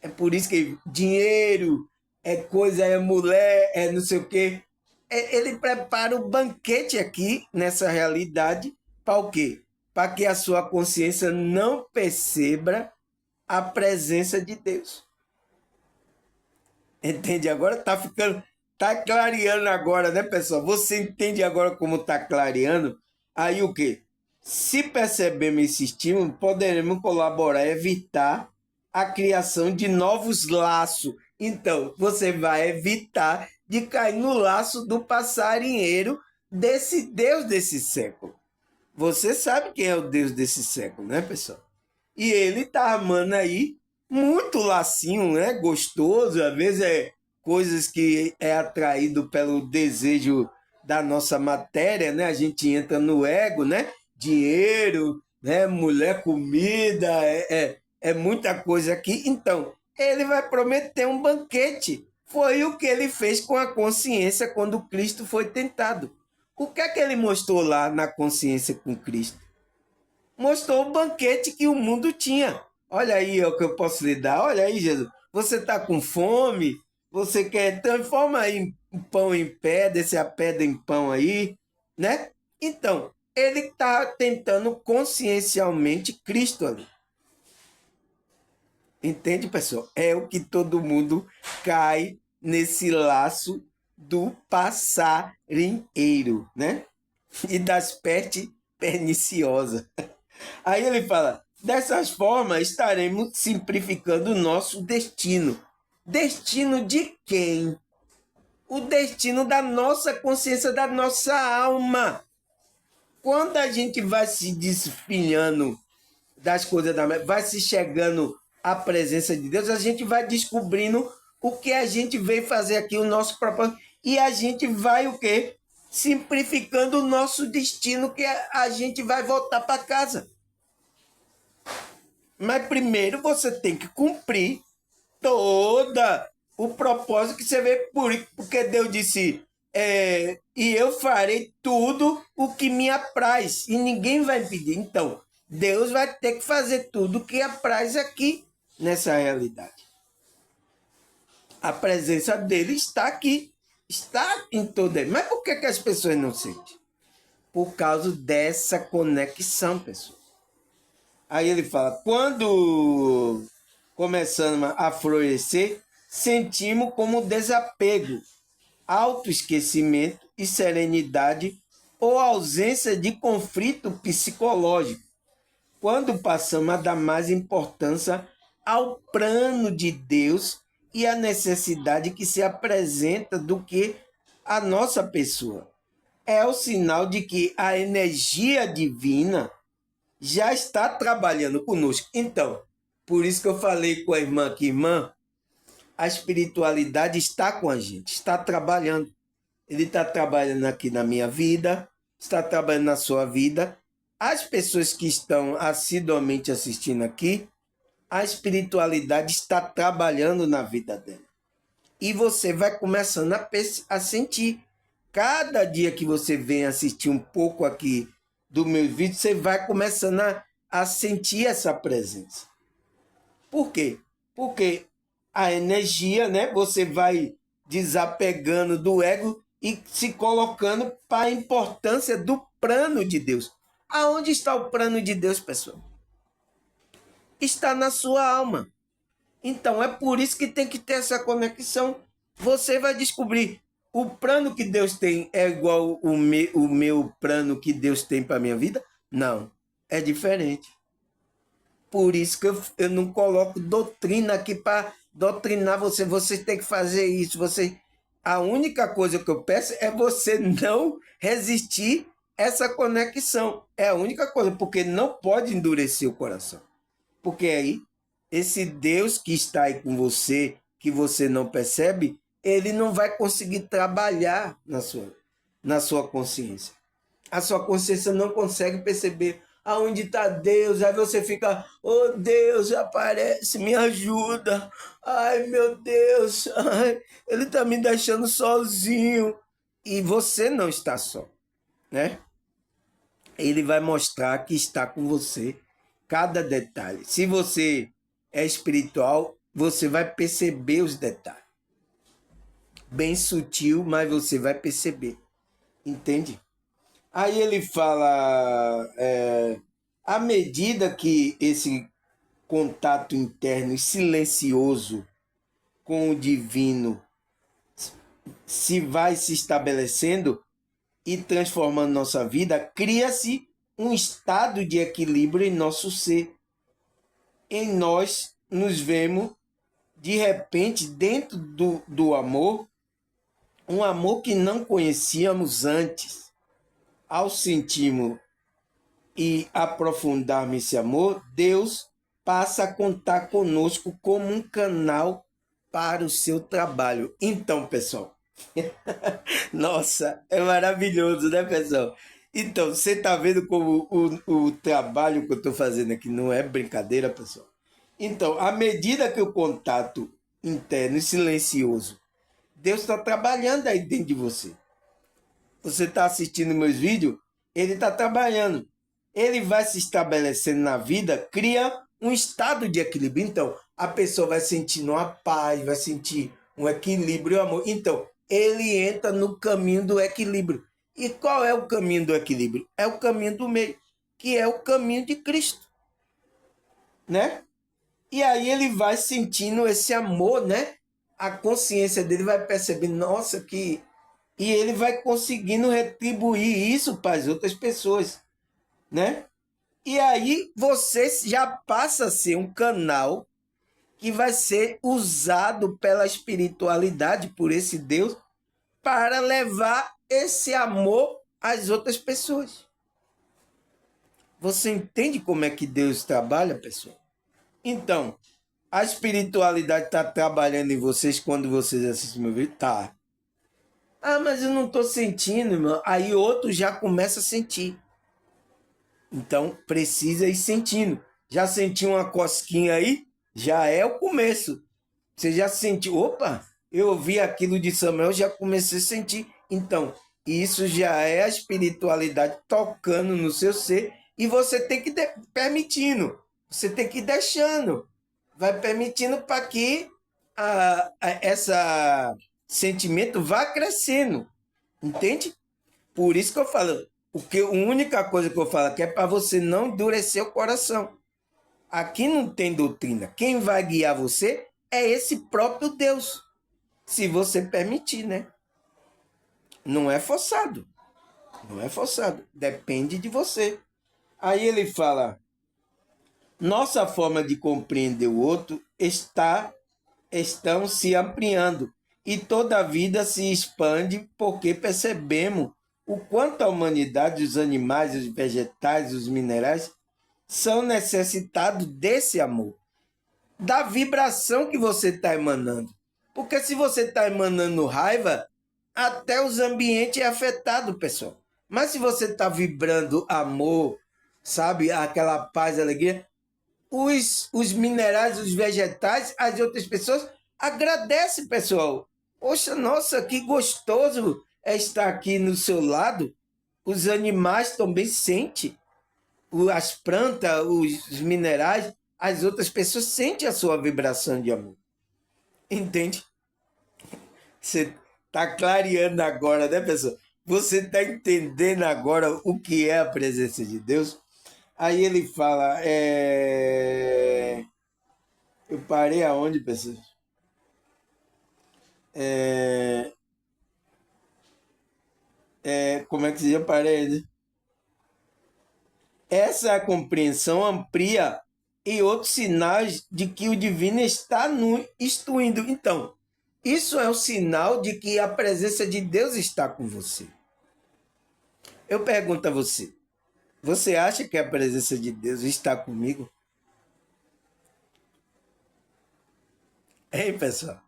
Speaker 1: É por isso que dinheiro, é coisa, é mulher, é não sei o quê. Ele prepara o banquete aqui, nessa realidade, para o quê? Para que a sua consciência não perceba a presença de Deus. Entende agora? Tá clareando agora, né, pessoal? Você entende agora como tá clareando? Aí o quê? Se percebemos esse estímulo, poderemos colaborar, evitar a criação de novos laços. Então, você vai evitar de cair no laço do passarinheiro desse Deus desse século. Você sabe quem é o Deus desse século, né, pessoal? E ele tá armando aí muito lacinho, né? Gostoso, às vezes é coisas que é atraído pelo desejo da nossa matéria, né? A gente entra no ego, né? Dinheiro, né? Mulher, comida, é muita coisa aqui. Então, ele vai prometer um banquete. Foi o que ele fez com a consciência quando Cristo foi tentado. O que é que ele mostrou lá na consciência com Cristo? Mostrou o banquete que o mundo tinha. Olha aí o que eu posso lhe dar. Olha aí, Jesus. Você está com fome? Você quer transforma aí pão em pedra, desce a pedra em pão aí, né? Então, ele está tentando consciencialmente Cristo ali. Entende, pessoal? É o que todo mundo cai nesse laço do passarinheiro, né? E das pestes perniciosas. Aí ele fala, dessas formas estaremos simplificando o nosso destino. Destino de quem? O destino da nossa consciência, da nossa alma. Quando a gente vai se desfilhando das coisas da vai se chegando à presença de Deus, a gente vai descobrindo o que a gente veio fazer aqui, o nosso propósito, e a gente vai o quê? Simplificando o nosso destino, que a gente vai voltar para casa. Mas primeiro você tem que cumprir toda o propósito que você vê porque Deus disse, e eu farei tudo o que me apraz, e ninguém vai impedir. Então, Deus vai ter que fazer tudo o que apraz aqui, nessa realidade. A presença dele está aqui, está em todo ele. Mas por que as pessoas não sentem? Por causa dessa conexão, pessoal. Aí ele fala, quando começamos a florescer, sentimos como desapego, autoesquecimento e serenidade ou ausência de conflito psicológico. Quando passamos a dar mais importância ao plano de Deus e à necessidade que se apresenta do que a nossa pessoa. É o sinal de que a energia divina já está trabalhando conosco. Então, por isso que eu falei com a irmã aqui, irmã, a espiritualidade está com a gente, está trabalhando. Ele está trabalhando aqui na minha vida, está trabalhando na sua vida. As pessoas que estão assiduamente assistindo aqui, a espiritualidade está trabalhando na vida dela. E você vai começando a sentir. Cada dia que você vem assistir um pouco aqui do meu vídeo, você vai começando a sentir essa presença. Por quê? Porque a energia, né? Você vai desapegando do ego e se colocando para a importância do plano de Deus. Aonde está o plano de Deus, pessoal? Está na sua alma. Então, é por isso que tem que ter essa conexão. Você vai descobrir, o plano que Deus tem é igual o meu plano que Deus tem para a minha vida? Não, é diferente. Por isso que eu não coloco doutrina aqui para doutrinar você. Você tem que fazer isso. A única coisa que eu peço é você não resistir essa conexão. É a única coisa, porque não pode endurecer o coração. Porque aí, esse Deus que está aí com você, que você não percebe, ele não vai conseguir trabalhar na sua consciência. A sua consciência não consegue perceber aonde está Deus. Aí você fica, oh Deus, aparece, me ajuda. Ai, meu Deus, ai, ele está me deixando sozinho. E você não está só, né? Ele vai mostrar que está com você cada detalhe. Se você é espiritual, você vai perceber os detalhes. Bem sutil, mas você vai perceber. Entende? Aí ele fala, à medida que esse contato interno e silencioso com o divino vai se estabelecendo e transformando nossa vida, cria-se um estado de equilíbrio em nosso ser. Em nós nos vemos, de repente, dentro do amor, um amor que não conhecíamos antes. Ao sentirmos e aprofundarmos esse amor, Deus passa a contar conosco como um canal para o seu trabalho. Então, pessoal, nossa, é maravilhoso, né, pessoal? Então, você está vendo como o trabalho que eu estou fazendo aqui não é brincadeira, pessoal? Então, à medida que o contato interno e silencioso, Deus está trabalhando aí dentro de você. Você está assistindo meus vídeos, ele está trabalhando. Ele vai se estabelecendo na vida, cria um estado de equilíbrio. Então, a pessoa vai sentindo uma paz, vai sentir um equilíbrio e amor. Então, ele entra no caminho do equilíbrio. E qual é o caminho do equilíbrio? É o caminho do meio, que é o caminho de Cristo, né? E aí ele vai sentindo esse amor, né? A consciência dele vai percebendo, nossa, que... E ele vai conseguindo retribuir isso para as outras pessoas, né? E aí você já passa a ser um canal que vai ser usado pela espiritualidade, por esse Deus, para levar esse amor às outras pessoas. Você entende como é que Deus trabalha, pessoal? Então, a espiritualidade está trabalhando em vocês quando vocês assistem meu vídeo? Tá. Ah, mas eu não estou sentindo, irmão. Aí outro já começa a sentir. Então, precisa ir sentindo. Já sentiu uma cosquinha aí? Já é o começo. Você já sentiu, opa, eu ouvi aquilo de Samuel, já comecei a sentir. Então, isso já é a espiritualidade tocando no seu ser e você tem que ir permitindo, você tem que ir deixando, vai permitindo para que essa sentimento vá crescendo, entende? Por isso que eu falo, a única coisa que eu falo aqui é para você não endurecer o coração. Aqui não tem doutrina. Quem vai guiar você é esse próprio Deus. Se você permitir, né? Não é forçado. Não é forçado. Depende de você. Aí ele fala: nossa forma de compreender o outro estão se ampliando e toda a vida se expande porque percebemos o quanto a humanidade, os animais, os vegetais, os minerais são necessitados desse amor, da vibração que você está emanando. Porque se você está emanando raiva, até os ambientes é afetado, pessoal. Mas se você está vibrando amor, sabe, aquela paz, alegria, os minerais, os vegetais, as outras pessoas agradecem, pessoal. Poxa, nossa, que gostoso é estar aqui no seu lado. Os animais também sentem, as plantas, os minerais, as outras pessoas sentem a sua vibração de amor. Entende? Você está clareando agora, né, pessoal? Você está entendendo agora o que é a presença de Deus? Aí ele fala, eu parei aonde, pessoal? Como é que se eu parei? Né? Essa compreensão amplia e outros sinais de que o divino está no instruindo. Então, isso é um sinal de que a presença de Deus está com você. Eu pergunto a você, você acha que a presença de Deus está comigo? Hein, pessoal?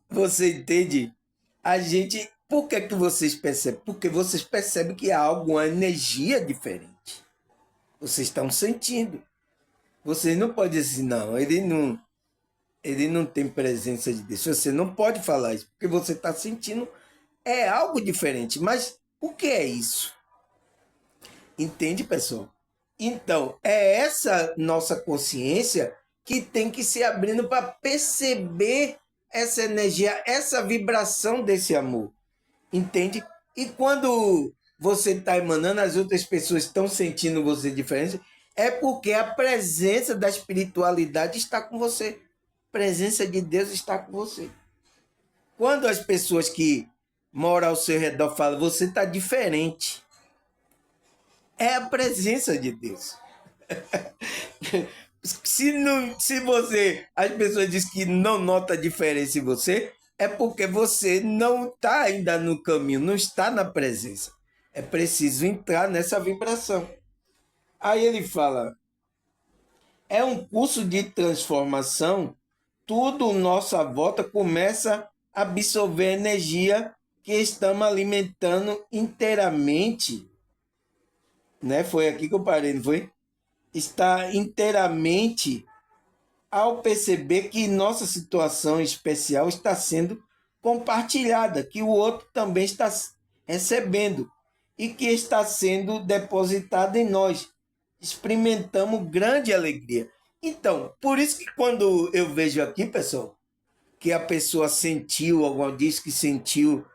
Speaker 1: Você entende? A gente. Por que vocês percebem? Porque vocês percebem que há alguma energia diferente. Vocês estão sentindo. Vocês não podem dizer assim, não, ele não tem presença de Deus. Você não pode falar isso, porque você está sentindo é algo diferente. Mas o que é isso? Entende, pessoal? Então, é essa nossa consciência que tem que se abrindo para perceber essa energia, essa vibração desse amor. Entende? E quando você está emanando, as outras pessoas estão sentindo você diferente, é porque a presença da espiritualidade está com você. A presença de Deus está com você. Quando as pessoas que moram ao seu redor falam, você está diferente, é a presença de Deus. Se você, as pessoas dizem que não nota diferença em você, é porque você não está ainda no caminho, não está na presença. É preciso entrar nessa vibração. Aí ele fala, é um curso de transformação, tudo nossa volta começa a absorver energia que estamos alimentando inteiramente, né? Foi aqui que eu parei, não foi? Está inteiramente ao perceber que nossa situação especial está sendo compartilhada, que o outro também está recebendo e que está sendo depositada em nós. Experimentamos grande alegria. Então, por isso que quando eu vejo aqui, pessoal, que a pessoa sentiu, alguém disse que sentiu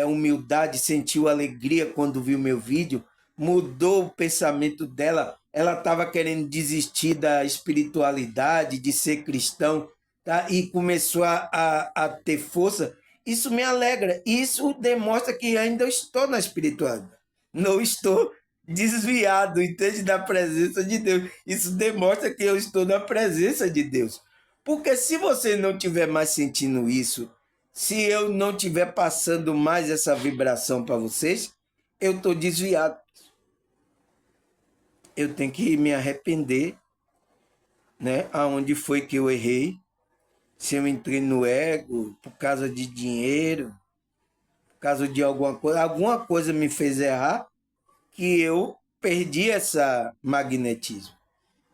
Speaker 1: humildade, sentiu alegria quando viu meu vídeo, mudou o pensamento dela, ela estava querendo desistir da espiritualidade, de ser cristão, tá? E começou a ter força. Isso me alegra, isso demonstra que ainda estou na espiritualidade, não estou desviado, entende, da presença de Deus. Isso demonstra que eu estou na presença de Deus. Porque se você não tiver mais sentindo isso, se eu não tiver passando mais essa vibração para vocês, eu estou desviado. eu tenho que me arrepender, né? Aonde foi que eu errei, se eu entrei no ego por causa de dinheiro, por causa de alguma coisa me fez errar, que eu perdi essa magnetismo.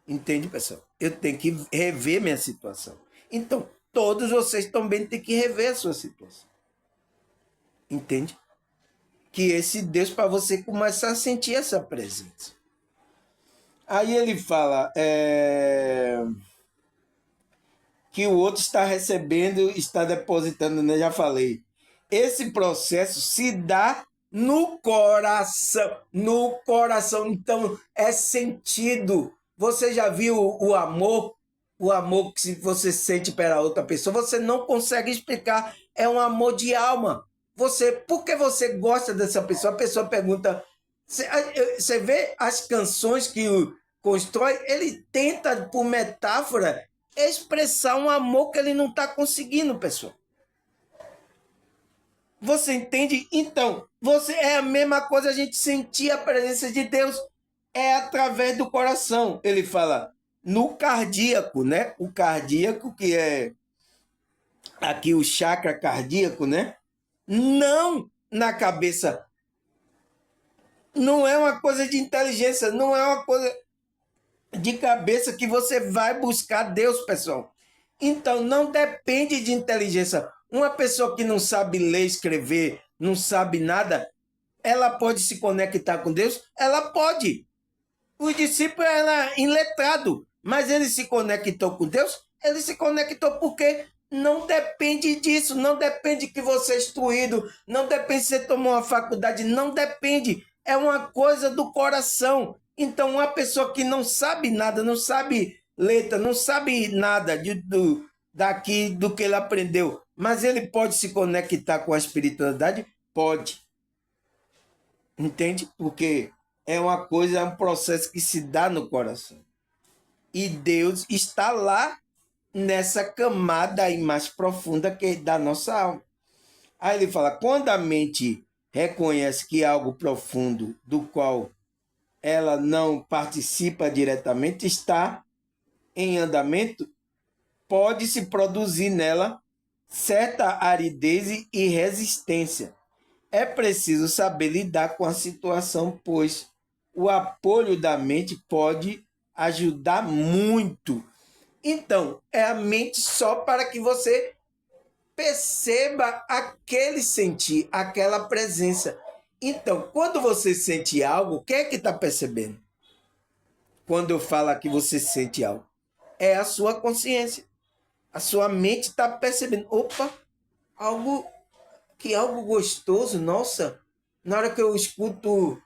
Speaker 1: Entende, pessoal? Eu tenho que rever minha situação. Então, todos vocês também têm que rever a sua situação. Entende? Que esse Deus, para você começar a sentir essa presença. Aí ele fala que o outro está recebendo, está depositando, né? Já falei. Esse processo se dá no coração. No coração. Então, é sentido. Você já viu o amor? O amor que você sente pela outra pessoa, você não consegue explicar. É um amor de alma. Por que você gosta dessa pessoa? A pessoa pergunta. Você vê as canções que o constrói, ele tenta, por metáfora, expressar um amor que ele não está conseguindo, pessoal. Você entende? Então, é a mesma coisa a gente sentir a presença de Deus. É através do coração. Ele fala no cardíaco, né? O cardíaco, que é aqui o chakra cardíaco, né? Não na cabeça. Não é uma coisa de inteligência, não é uma coisa de cabeça que você vai buscar Deus, pessoal. Então, não depende de inteligência. Uma pessoa que não sabe ler, escrever, não sabe nada, ela pode se conectar com Deus? Ela pode. O discípulo era iletrado, mas ele se conectou com Deus? Ele se conectou porque não depende disso, não depende que você é instruído, não depende se você tomou uma faculdade, não depende. É uma coisa do coração. Então, uma pessoa que não sabe nada, não sabe letra, não sabe nada daqui do que ele aprendeu, mas ele pode se conectar com a espiritualidade? Pode. Entende? Porque é uma coisa, é um processo que se dá no coração. E Deus está lá nessa camada aí mais profunda que é da nossa alma. Aí ele fala, quando a mente reconhece que é algo profundo do qual ela não participa diretamente, está em andamento, pode-se produzir nela certa aridez e resistência. É preciso saber lidar com a situação, pois o apoio da mente pode ajudar muito. Então, é a mente só para que você perceba aquele sentir, aquela presença. Então, quando você sente algo, o que é que está percebendo? Quando eu falo que você sente algo, é a sua consciência. A sua mente está percebendo. Opa, algo gostoso, nossa. Na hora que eu escuto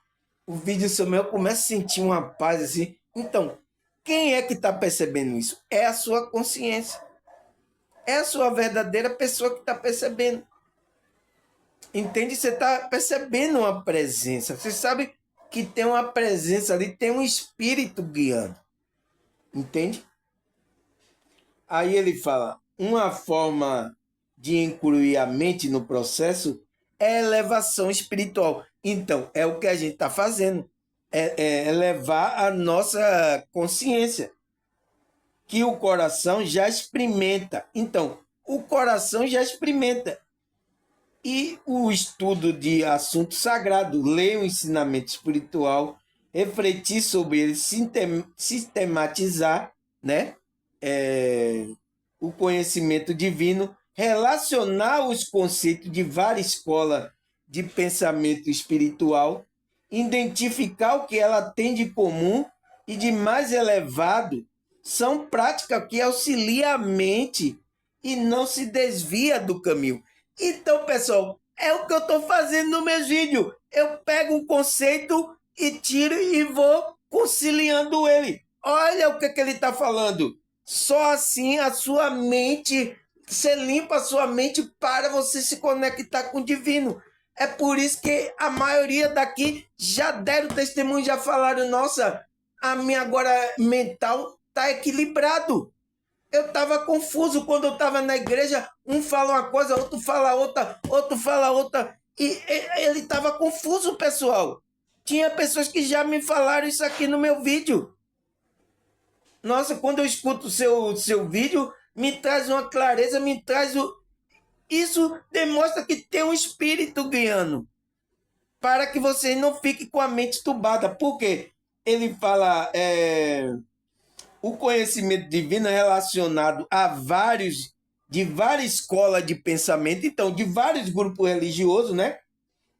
Speaker 1: o vídeo seu, eu começo a sentir uma paz assim. Então, quem é que está percebendo isso? É a sua consciência. É a sua verdadeira pessoa que está percebendo. Entende? Você está percebendo uma presença. Você sabe que tem uma presença ali, tem um espírito guiando. Entende? Aí ele fala, uma forma de incluir a mente no processo é elevação espiritual. Então, é o que a gente está fazendo. É elevar a nossa consciência, que o coração já experimenta. Então, o coração já experimenta. E o estudo de assunto sagrado, ler o ensinamento espiritual, refletir sobre ele, sistematizar, né? O conhecimento divino, relacionar os conceitos de várias escolas de pensamento espiritual, identificar o que ela tem de comum e de mais elevado, são práticas que auxiliam a mente e não se desvia do caminho. Então, pessoal, é o que eu estou fazendo no meu vídeo. Eu pego um conceito e tiro e vou conciliando ele. Olha o que ele está falando. Só assim a sua mente, você limpa a sua mente para você se conectar com o divino. É por isso que a maioria daqui já deram testemunho, já falaram, nossa, a minha agora mental está equilibrado. Eu estava confuso quando eu estava na igreja, um fala uma coisa, outro fala outra, outro fala outra, e ele estava confuso, pessoal. Tinha pessoas que já me falaram isso aqui no meu vídeo. Nossa, quando eu escuto o seu vídeo, me traz uma clareza, me traz o... Isso demonstra que tem um espírito guiando. Para que você não fique com a mente turbada. Por quê? Ele fala... o conhecimento divino é relacionado a de várias escolas de pensamento, então, de vários grupos religiosos, né?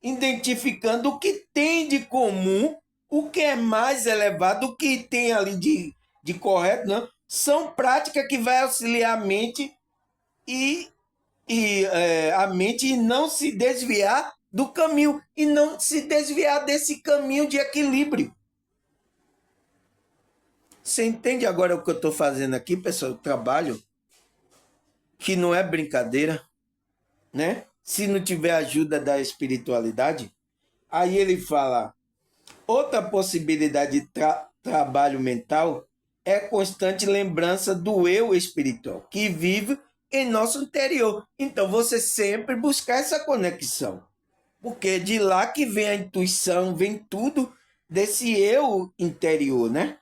Speaker 1: Identificando o que tem de comum, o que é mais elevado, o que tem ali de correto, não? São práticas que vai auxiliar a mente a mente e não se desviar do caminho, e não se desviar desse caminho de equilíbrio. Você entende agora o que eu estou fazendo aqui, pessoal? O trabalho, que não é brincadeira, né? Se não tiver ajuda da espiritualidade. Aí ele fala, outra possibilidade de trabalho mental é constante lembrança do eu espiritual, que vive em nosso interior. Então, você sempre buscar essa conexão. Porque de lá que vem a intuição, vem tudo desse eu interior, né?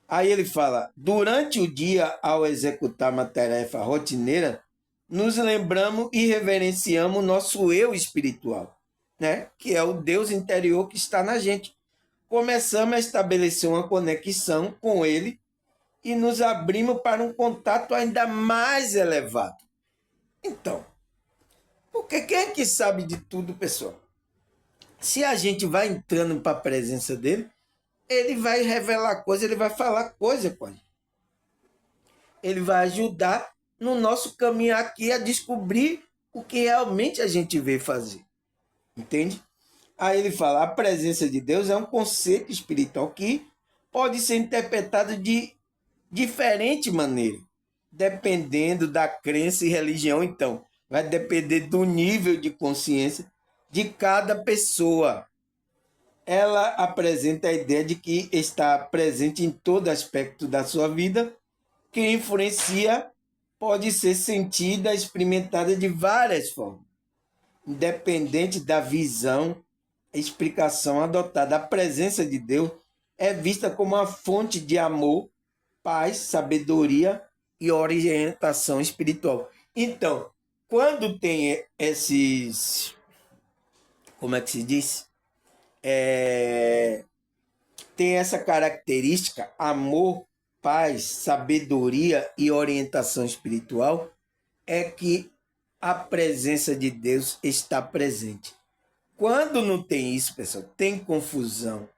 Speaker 1: Aí ele fala, durante o dia, ao executar uma tarefa rotineira, nos lembramos e reverenciamos nosso eu espiritual, né? Que é o Deus interior que está na gente. Começamos a estabelecer uma conexão com ele e nos abrimos para um contato ainda mais elevado. Então, porque quem é que sabe de tudo, pessoal? Se a gente vai entrando para a presença dele, ele vai revelar coisa, ele vai falar coisa com a gente. Ele vai ajudar no nosso caminho aqui a descobrir o que realmente a gente veio fazer. Entende? Aí ele fala, a presença de Deus é um conceito espiritual que pode ser interpretado de diferente maneira, dependendo da crença e religião. Então, vai depender do nível de consciência de cada pessoa. Ela apresenta a ideia de que está presente em todo aspecto da sua vida, que influencia, pode ser sentida, experimentada de várias formas, independente da visão, explicação adotada. A presença de Deus é vista como uma fonte de amor, paz, sabedoria e orientação espiritual. Então, quando tem esses, como é que se diz? Tem essa característica, amor, paz, sabedoria e orientação espiritual, é que a presença de Deus está presente. Quando não tem isso, pessoal, tem confusão,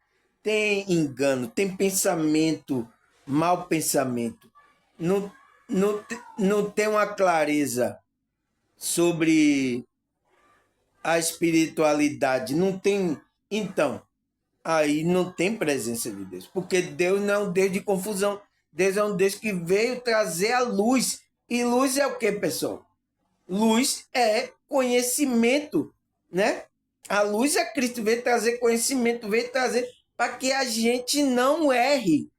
Speaker 1: tem engano, tem pensamento, mau pensamento, não, não tem uma clareza sobre a espiritualidade, não tem. Então, aí não tem presença de Deus, porque Deus não é um Deus de confusão. Deus é um Deus que veio trazer a luz. E luz é o que, pessoal? Luz é conhecimento, né? A luz é Cristo, veio trazer conhecimento, veio trazer para que a gente não erre.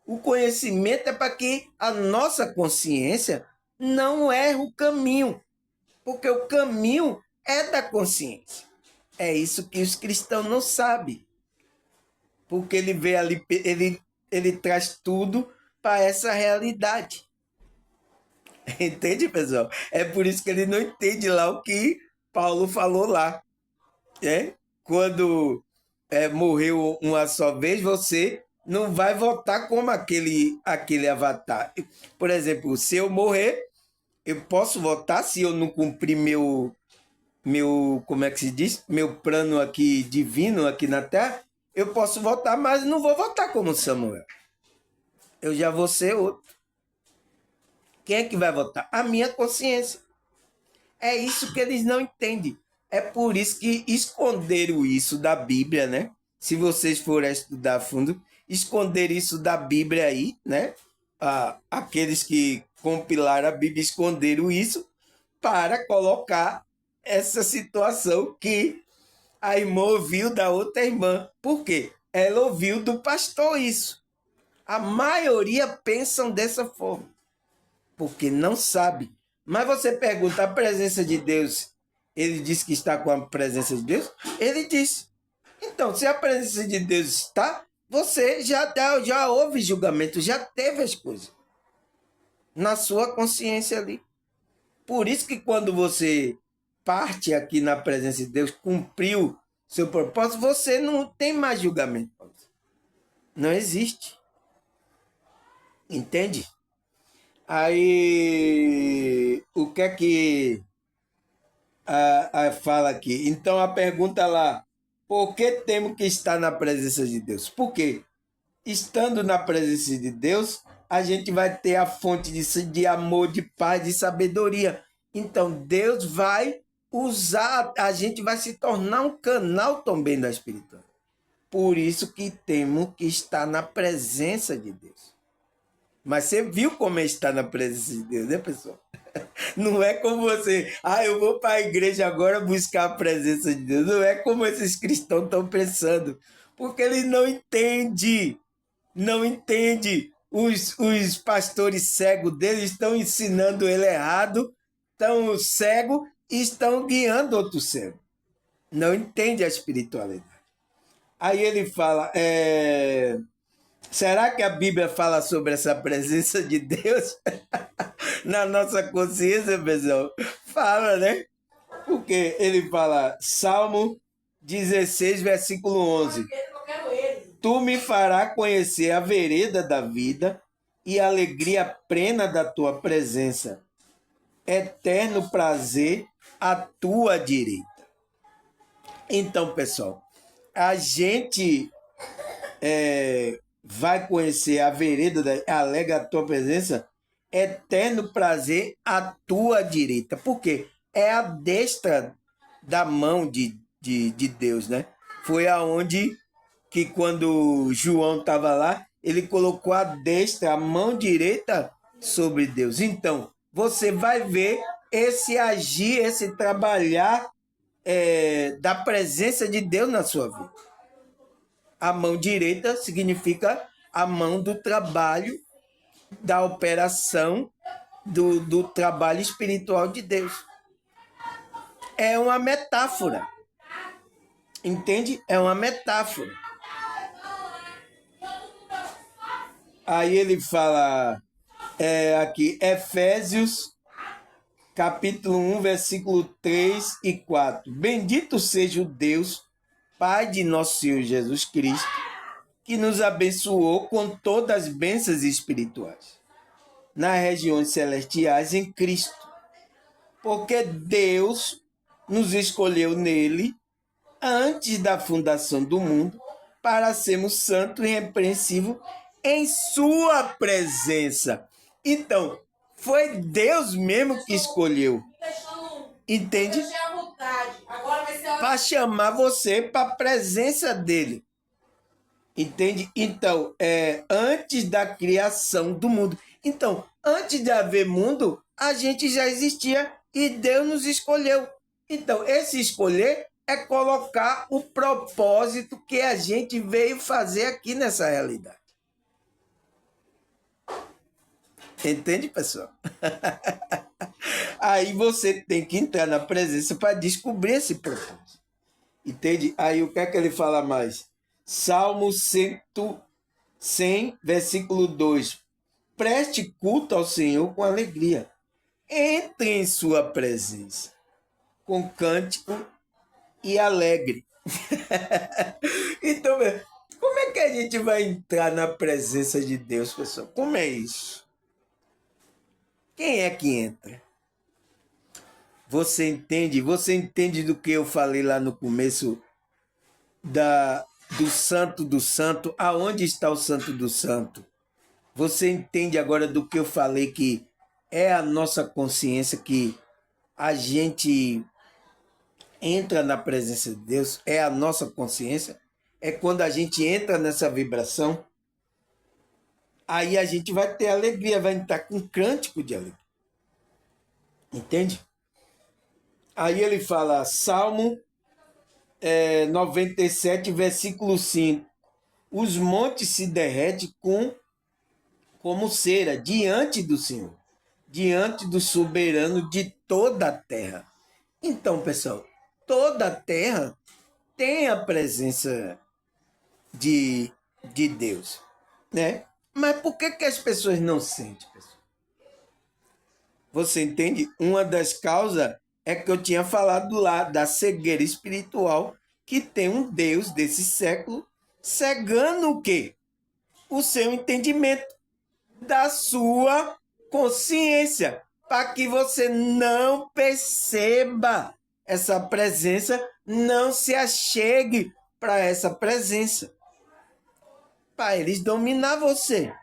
Speaker 1: O conhecimento é para que a nossa consciência não erre o caminho, porque o caminho é da consciência. É isso que os cristãos não sabem, porque ele vê ali, ele traz tudo para essa realidade. Entende, pessoal? É por isso que ele não entende lá o que Paulo falou lá. Quando morreu uma só vez, você não vai voltar como aquele avatar. Por exemplo, se eu morrer, eu posso voltar se eu não cumprir como é que se diz? Meu plano aqui divino aqui na Terra, eu posso voltar, mas não vou voltar como Samuel. Eu já vou ser outro. Quem é que vai votar? A minha consciência. É isso que eles não entendem. É por isso que esconderam isso da Bíblia, né? Se vocês forem estudar a fundo, esconder isso da Bíblia aí, né? Aqueles que compilaram a Bíblia esconderam isso para colocar essa situação que a irmã ouviu da outra irmã. Por quê? Ela ouviu do pastor isso. A maioria pensam dessa forma, porque não sabe. Mas você pergunta, a presença de Deus, ele diz que está com a presença de Deus? Ele diz. Então, Então, se a presença de Deus está, você já houve julgamento, já teve as coisas na sua consciência ali. Por isso que quando você parte aqui na presença de Deus, cumpriu seu propósito, você não tem mais julgamento. Não existe. Entende? Aí, o que é que fala aqui? Então, a pergunta lá, por que temos que estar na presença de Deus? Porque, estando na presença de Deus, a gente vai ter a fonte de amor, de paz, de sabedoria. Então, Deus vai usar, a gente vai se tornar um canal também da espiritualidade. Por isso que temos que estar na presença de Deus. Mas você viu como é estar na presença de Deus, né, pessoal? Não é como você, eu vou para a igreja agora buscar a presença de Deus. Não é como esses cristãos estão pensando. Porque eles não entendem. Não entendem. Os pastores cegos deles estão ensinando ele errado, estão cegos e estão guiando outro cego. Não entende a espiritualidade. Aí ele fala, será que a Bíblia fala sobre essa presença de Deus na nossa consciência, pessoal? Fala, né? Porque ele fala, Salmo 16, versículo 11. Tu me farás conhecer a vereda da vida e a alegria plena da tua presença. Eterno prazer à tua direita. Então, pessoal, a gente vai conhecer a vereda da alegria da tua presença, eterno prazer à tua direita. Por quê? É a destra da mão de Deus, né? Foi aonde que quando João estava lá, ele colocou a destra, a mão direita sobre Deus. Então, você vai ver esse agir, esse trabalhar da presença de Deus na sua vida. A mão direita significa a mão do trabalho, da operação, do trabalho espiritual de Deus. É uma metáfora. Entende? É uma metáfora. Aí ele fala aqui, Efésios, capítulo 1, versículo 3 e 4. Bendito seja o Deus, Pai de nosso Senhor Jesus Cristo, que nos abençoou com todas as bênçãos espirituais nas regiões celestiais em Cristo. Porque Deus nos escolheu nele antes da fundação do mundo para sermos santos e irrepreensíveis em sua presença. Então, foi Deus mesmo que escolheu. Entende? Para chamar você para a presença dele. Entende? Então, antes da criação do mundo. Então, antes de haver mundo, a gente já existia e Deus nos escolheu. Então, esse escolher é colocar o propósito que a gente veio fazer aqui nessa realidade. Entende, pessoal? Aí você tem que entrar na presença para descobrir esse propósito. Entende? Aí o que é que ele fala mais? Salmo 100, versículo 2. Preste culto ao Senhor com alegria. Entre em sua presença com cântico e alegre. Então, como é que a gente vai entrar na presença de Deus, pessoal? Como é isso? Quem é que entra? Você entende? Você entende do que eu falei lá no começo do santo do santo? Aonde está o santo do santo? Você entende agora do que eu falei, que é a nossa consciência, que a gente entra na presença de Deus, é a nossa consciência, é quando a gente entra nessa vibração, aí a gente vai ter alegria, vai entrar com um cântico de alegria. Entende? Aí ele fala, Salmo 97, versículo 5. Os montes se derretem como cera diante do Senhor, diante do soberano de toda a terra. Então, pessoal, toda a terra tem a presença de Deus, né? Mas por que as pessoas não sentem, pessoal? Você entende? Uma das causas é que eu tinha falado lá da cegueira espiritual, que tem um Deus desse século cegando o quê? O seu entendimento da sua consciência, para que você não perceba essa presença, não se achegue para essa presença, para eles dominar você.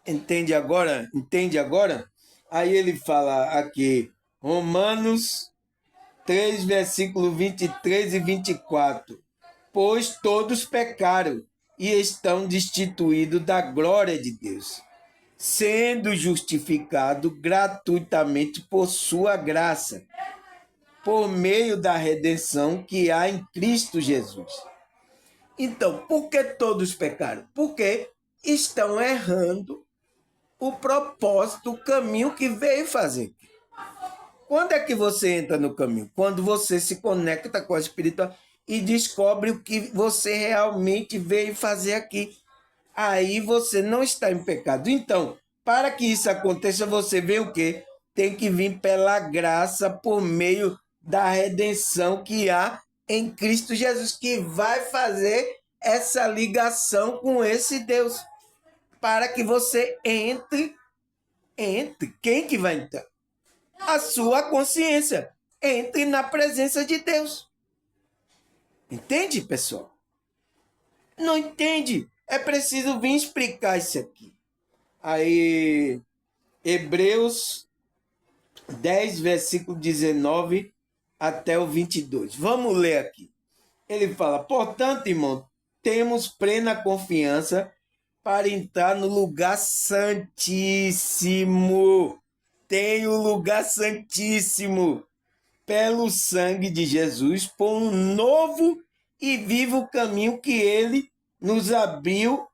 Speaker 1: Entende agora? Entende agora? Aí ele fala aqui, Romanos 3, versículo 23 e 24. Pois todos pecaram e estão destituídos da glória de Deus, sendo justificado gratuitamente por sua graça, por meio da redenção que há em Cristo Jesus. Então, por que todos pecaram? Porque estão errando o propósito, o caminho que veio fazer. Quando é que você entra no caminho? Quando você se conecta com a espiritual e descobre o que você realmente veio fazer aqui. Aí você não está em pecado. Então, para que isso aconteça, você vê o quê? Tem que vir pela graça por meio da redenção que há em Cristo Jesus, que vai fazer essa ligação com esse Deus. Para que você entre. Quem que vai entrar? A sua consciência. Entre na presença de Deus. Entende, pessoal? Não entende? É preciso vir explicar isso aqui. Aí, Hebreus 10, versículo 19 até o 22. Vamos ler aqui. Ele fala, portanto, irmão, temos plena confiança para entrar no lugar santíssimo. Tem o lugar santíssimo pelo sangue de Jesus, por um novo e vivo caminho que ele nos abriu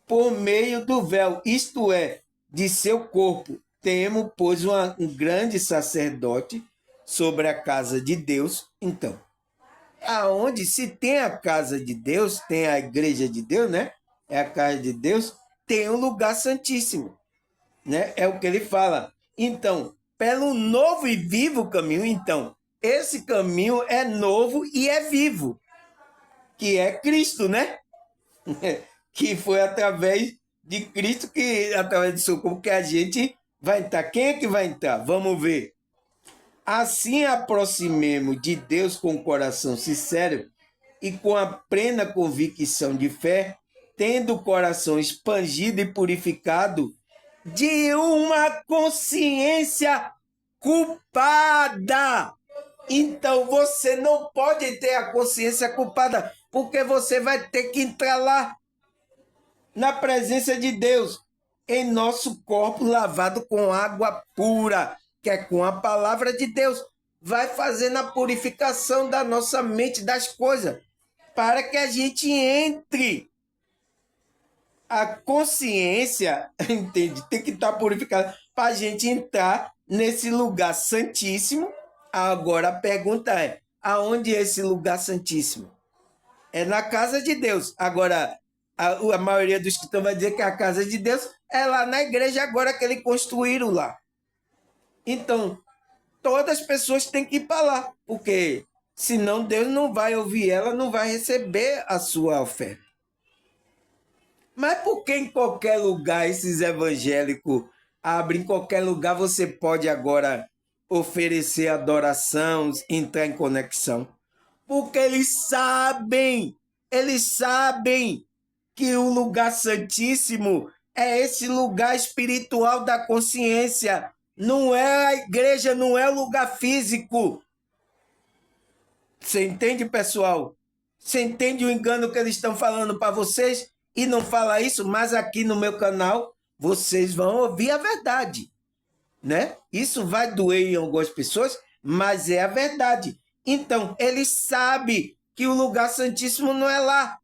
Speaker 1: por meio do véu, isto é, de seu corpo. Temos, pois, um grande sacerdote sobre a casa de Deus. Então, aonde se tem a casa de Deus, tem a igreja de Deus, né? É a casa de Deus, tem um lugar santíssimo, né? É o que ele fala. Então, pelo novo e vivo caminho, então, esse caminho é novo e é vivo, que é Cristo, né? Que foi através de Cristo, que através do seu corpo, que a gente vai entrar. Quem é que vai entrar? Vamos ver. Assim aproximemos de Deus com o coração sincero e com a plena convicção de fé, tendo o coração expandido e purificado de uma consciência culpada. Então você não pode ter a consciência culpada, porque você vai ter que entrar lá na presença de Deus, em nosso corpo lavado com água pura, que é com a palavra de Deus. Vai fazendo a purificação da nossa mente, das coisas, para que a gente entre. A consciência, entende? Tem que estar purificada para a gente entrar nesse lugar santíssimo. Agora a pergunta é, aonde é esse lugar santíssimo? É na casa de Deus. Agora, a maioria dos cristãos vai dizer que a casa de Deus é lá na igreja agora que eles construíram lá. Então, todas as pessoas têm que ir para lá, porque senão Deus não vai ouvir ela, não vai receber a sua oferta. Mas por que em qualquer lugar esses evangélicos abrem, em qualquer lugar você pode agora oferecer adoração, entrar em conexão? Porque eles sabem que o lugar santíssimo é esse lugar espiritual da consciência. Não é a igreja, não é o lugar físico. Você entende, pessoal? Você entende o engano que eles estão falando para vocês? E não fala isso, mas aqui no meu canal vocês vão ouvir a verdade, né? Isso vai doer em algumas pessoas, mas é a verdade. Então, ele sabe que o lugar santíssimo não é lá.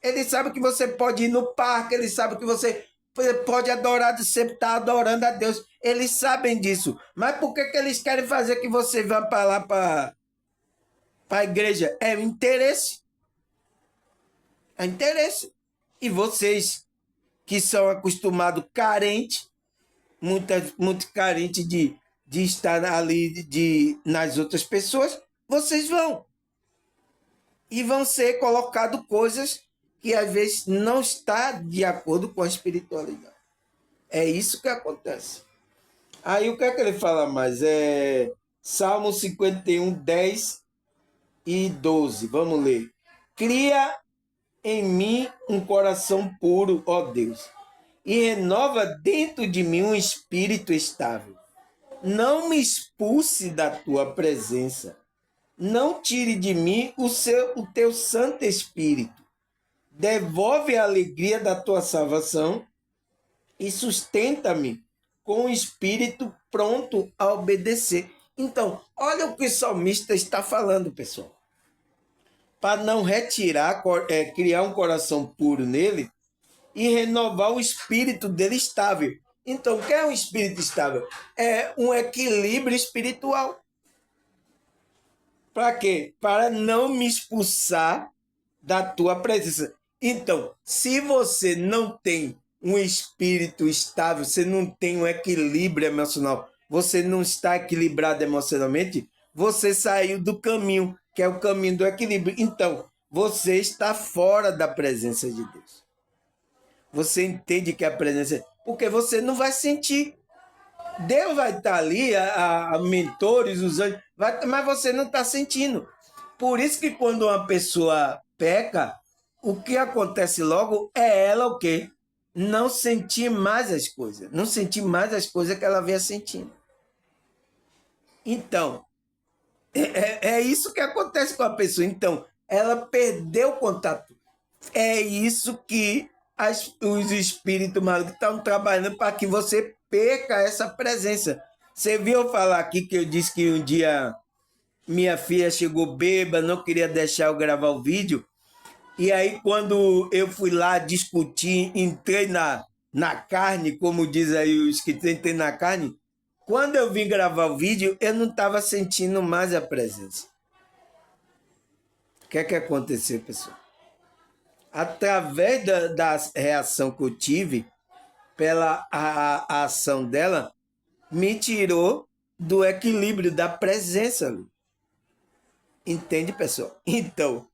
Speaker 1: Ele sabe que você pode ir no parque, ele sabe que você pode adorar, você está adorando a Deus. Eles sabem disso. Mas por que eles querem fazer que você vá para lá para a igreja é o interesse. É interesse. E vocês que são acostumados carentes, muito carente de estar ali nas outras pessoas, vocês vão. E vão ser colocadas coisas que às vezes não está de acordo com a espiritualidade. É isso que acontece. Aí o que é que ele fala mais? Salmo 51, 10 e 12. Vamos ler. Cria em mim um coração puro, ó Deus, e renova dentro de mim um espírito estável. Não me expulse da tua presença. Não tire de mim o teu Santo Espírito. Devolve a alegria da tua salvação e sustenta-me com o espírito pronto a obedecer. Então, olha o que o salmista está falando, pessoal. Para não retirar, criar um coração puro nele e renovar o espírito dele estável. Então, o que é um espírito estável? É um equilíbrio espiritual. Para quê? Para não me expulsar da tua presença. Então, se você não tem um espírito estável, você não tem um equilíbrio emocional, você não está equilibrado emocionalmente, você saiu do caminho, que é o caminho do equilíbrio. Então, você está fora da presença de Deus. Você entende que a presença... Porque você não vai sentir. Deus vai estar ali, a mentores, os anjos, mas você não está sentindo. Por isso que quando uma pessoa peca, o que acontece logo é ela o quê? Não sentir mais as coisas. Não sentir mais as coisas que ela vinha sentindo. Então, é isso que acontece com a pessoa. Então, ela perdeu o contato. É isso que os espíritos malignos estão trabalhando para que você perca essa presença. Você viu falar aqui que eu disse que um dia minha filha chegou bêbada, não queria deixar eu gravar o vídeo. E aí, quando eu fui lá discutir, entrei na carne, como diz aí os que entrei na carne, quando eu vim gravar o vídeo, eu não estava sentindo mais a presença. O que é que aconteceu, pessoal? Através da reação que eu tive, pela a ação dela, me tirou do equilíbrio, da presença. Entende, pessoal? Então,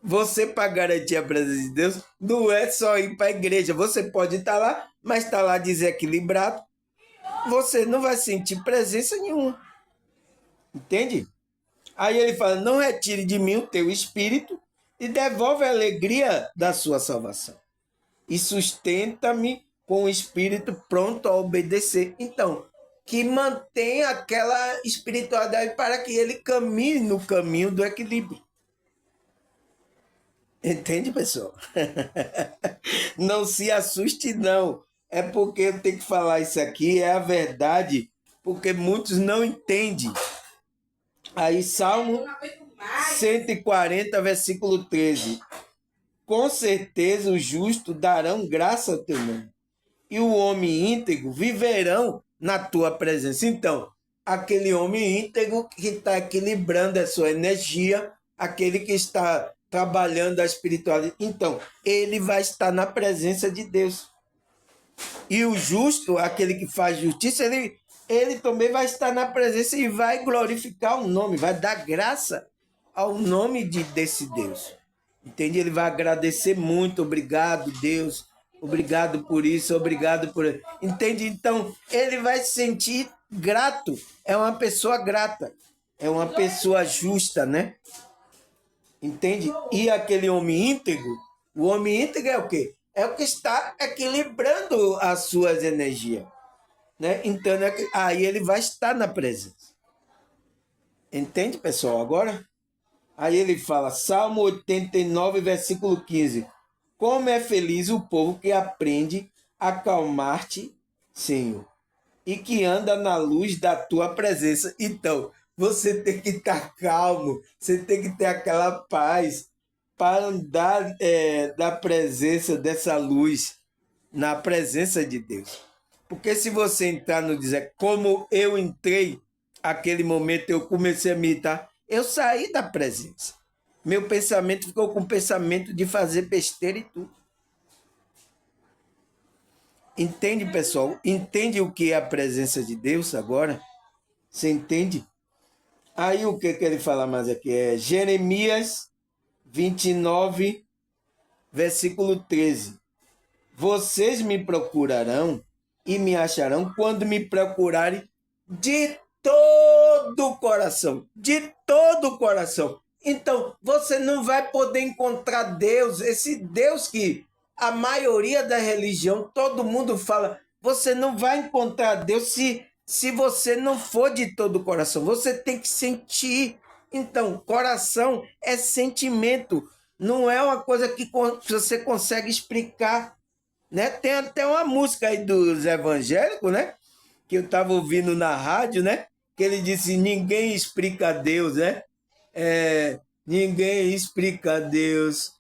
Speaker 1: você, para garantir a presença de Deus, não é só ir para a igreja. Você pode estar lá, mas está lá desequilibrado. Você não vai sentir presença nenhuma. Entende? Aí ele fala, não retire de mim o teu espírito e devolve a alegria da sua salvação. E sustenta-me com o espírito pronto a obedecer. Então, que mantenha aquela espiritualidade para que ele caminhe no caminho do equilíbrio. Entende, pessoal? Não se assuste, não. É porque eu tenho que falar isso aqui, é a verdade, porque muitos não entendem. Aí, Salmo 140, versículo 13. Com certeza os justos darão graça ao teu nome, e o homem íntegro viverão na tua presença. Então, aquele homem íntegro que está equilibrando a sua energia, aquele que está trabalhando a espiritualidade, então, ele vai estar na presença de Deus. E o justo, aquele que faz justiça, ele também vai estar na presença e vai glorificar o nome, vai dar graça ao nome desse Deus. Entende? Ele vai agradecer muito, obrigado, Deus, obrigado por isso, obrigado por... Entende? Então, ele vai se sentir grato, é uma pessoa grata, é uma pessoa justa, né? Entende? E aquele homem íntegro, o homem íntegro é o quê? É o que está equilibrando as suas energias, né? Então, aí ele vai estar na presença. Entende, pessoal? Agora... Aí ele fala, Salmo 89, versículo 15. Como é feliz o povo que aprende a acalmar-te, Senhor, e que anda na luz da tua presença. Então, você tem que estar calmo, você tem que ter aquela paz para andar na presença dessa luz, na presença de Deus. Porque se você entrar no dizer, como eu entrei, aquele momento eu comecei a meditar, Eu saí da presença. Meu pensamento ficou com o pensamento de fazer besteira e tudo. Entende, pessoal? Entende o que é a presença de Deus agora? Você entende? Aí o que ele fala mais aqui é Jeremias 29, versículo 13. Vocês me procurarão e me acharão quando me procurarem de todo o coração. De todo o coração. Então, você não vai poder encontrar Deus, esse Deus que a maioria da religião, todo mundo fala, você não vai encontrar Deus se você não for de todo o coração. Você tem que sentir. Então, coração é sentimento. Não é uma coisa que você consegue explicar, né? Tem até uma música aí dos evangélicos, né? Que eu estava ouvindo na rádio, né? Que ele disse, ninguém explica Deus, né? Ninguém explica Deus.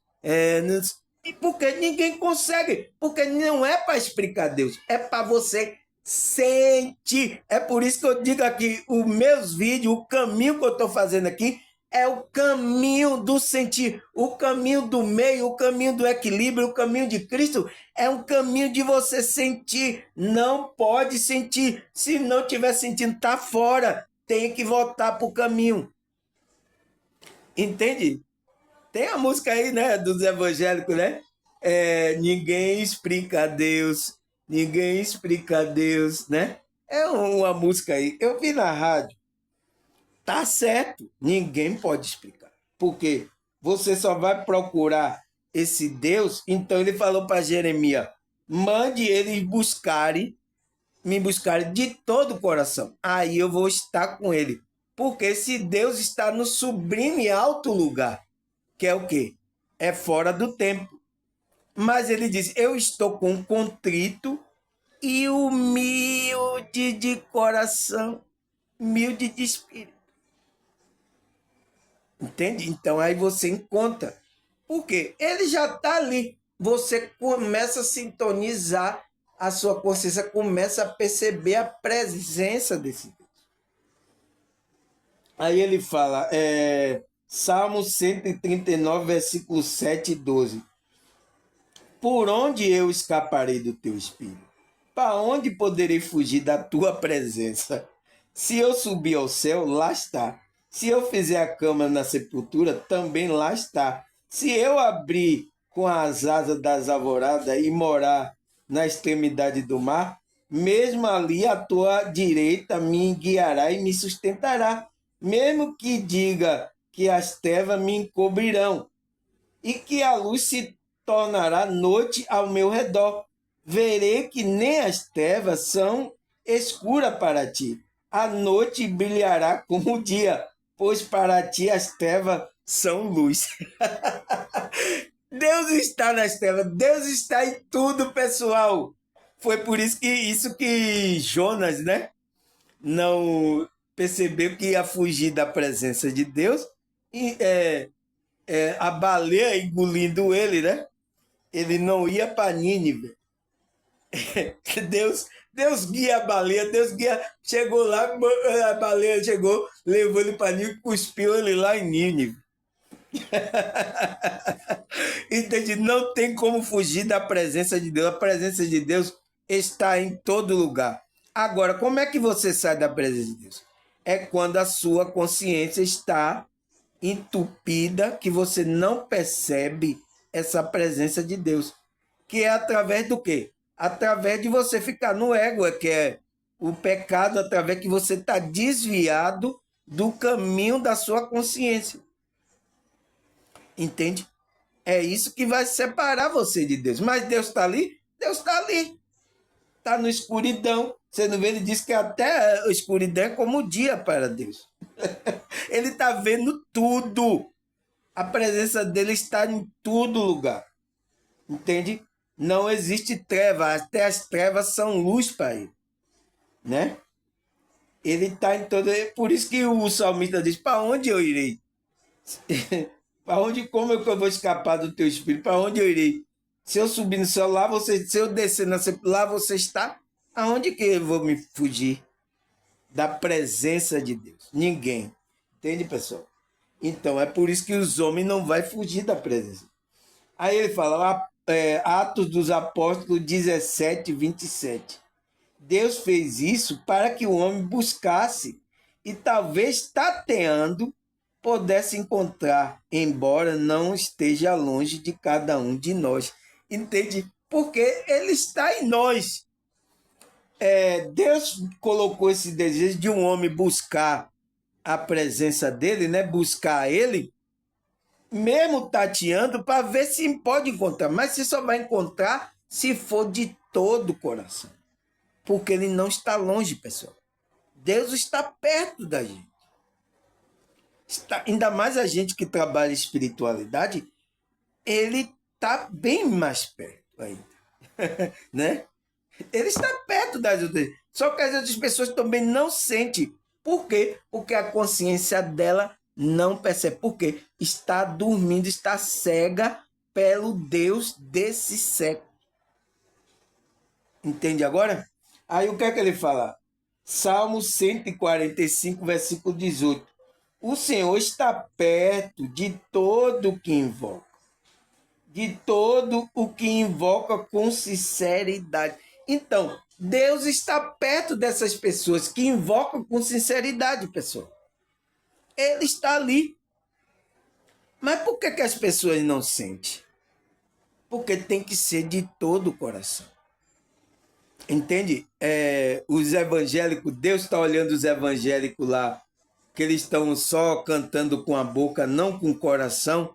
Speaker 1: Porque ninguém consegue. Porque não é para explicar Deus. É para você sentir. É por isso que eu digo aqui, os meus vídeos, o caminho que eu estou fazendo aqui, é o caminho do sentir, o caminho do meio, o caminho do equilíbrio, o caminho de Cristo é um caminho de você sentir. Não pode sentir. Se não estiver sentindo, está fora. Tem que voltar para o caminho. Entende? Tem a música aí, né, dos evangélicos, né? Ninguém explica Deus, ninguém explica Deus, né? É uma música aí. Eu vi na rádio. Tá certo, ninguém pode explicar. Porque você só vai procurar esse Deus. Então ele falou para Jeremias: mande eles me buscarem de todo o coração. Aí eu vou estar com ele. Porque esse Deus está no sublime alto lugar, que é o quê? É fora do tempo. Mas ele diz: eu estou com um contrito e humilde de coração, humilde de espírito. Entende? Então aí você encontra. Por quê? Ele já está ali. Você começa a sintonizar, a sua consciência começa a perceber a presença desse Deus. Aí ele fala, Salmo 139, versículos 7 e 12. Por onde eu escaparei do teu espírito? Para onde poderei fugir da tua presença? Se eu subir ao céu, lá está. Se eu fizer a cama na sepultura, também lá está. Se eu abrir com as asas das alvoradas e morar na extremidade do mar, mesmo ali a tua direita me guiará e me sustentará. Mesmo que diga que as trevas me encobrirão e que a luz se tornará noite ao meu redor, verei que nem as trevas são escuras para ti. A noite brilhará como o dia, pois para ti as trevas são luz. Deus está nas trevas, Deus está em tudo, pessoal. Foi por isso que Jonas, né, não percebeu que ia fugir da presença de Deus e a baleia engolindo ele, né? Ele não ia para Nínive. Deus guia a baleia, Deus guia. Chegou lá, a baleia chegou, levou ele para Nínive, cuspiu ele lá em Nínive. Entende? Não tem como fugir da presença de Deus. A presença de Deus está em todo lugar. Agora, como é que você sai da presença de Deus? É quando a sua consciência está entupida, que você não percebe essa presença de Deus. Que é através do quê? Através de você ficar no ego, que é o pecado, através que você está desviado do caminho da sua consciência. Entende? É isso que vai separar você de Deus. Mas Deus está ali? Deus está ali. Está na escuridão. Você não vê? Ele diz que até a escuridão é como o dia para Deus. Ele está vendo tudo. A presença dele está em todo lugar. Entende? Não existe treva. Até as trevas são luz para ele. Né? Ele está em todo... Por isso que o salmista diz, para onde eu irei? Para onde, como é que eu vou escapar do teu espírito? Para onde eu irei? Se eu subir no céu lá, se eu descer lá, você está? Aonde que eu vou me fugir da presença de Deus? Ninguém. Entende, pessoal? Então, é por isso que os homens não vão fugir da presença. Aí ele fala, Atos dos Apóstolos 17, 27. Deus fez isso para que o homem buscasse e talvez tateando pudesse encontrar, embora não esteja longe de cada um de nós. Entende? Porque ele está em nós. Deus colocou esse desejo de um homem buscar a presença dele, né? Buscar ele, mesmo tateando, para ver se pode encontrar. Mas você só vai encontrar se for de todo o coração. Porque ele não está longe, pessoal. Deus está perto da gente. Ainda mais a gente que trabalha espiritualidade, ele está bem mais perto ainda. Né? Ele está perto das outras. Só que as outras pessoas também não sentem. Por quê? Porque a consciência dela não percebe. Porque está dormindo, está cega pelo Deus desse século. Entende agora? Aí o que é que ele fala? Salmo 145, versículo 18. O Senhor está perto de todo o que invoca. De todo o que invoca com sinceridade. Então, Deus está perto dessas pessoas que invocam com sinceridade, pessoal. Ele está ali. Mas por que as pessoas não sentem? Porque tem que ser de todo o coração. Entende? Os evangélicos, Deus está olhando os evangélicos lá, que eles estão só cantando com a boca, não com o coração.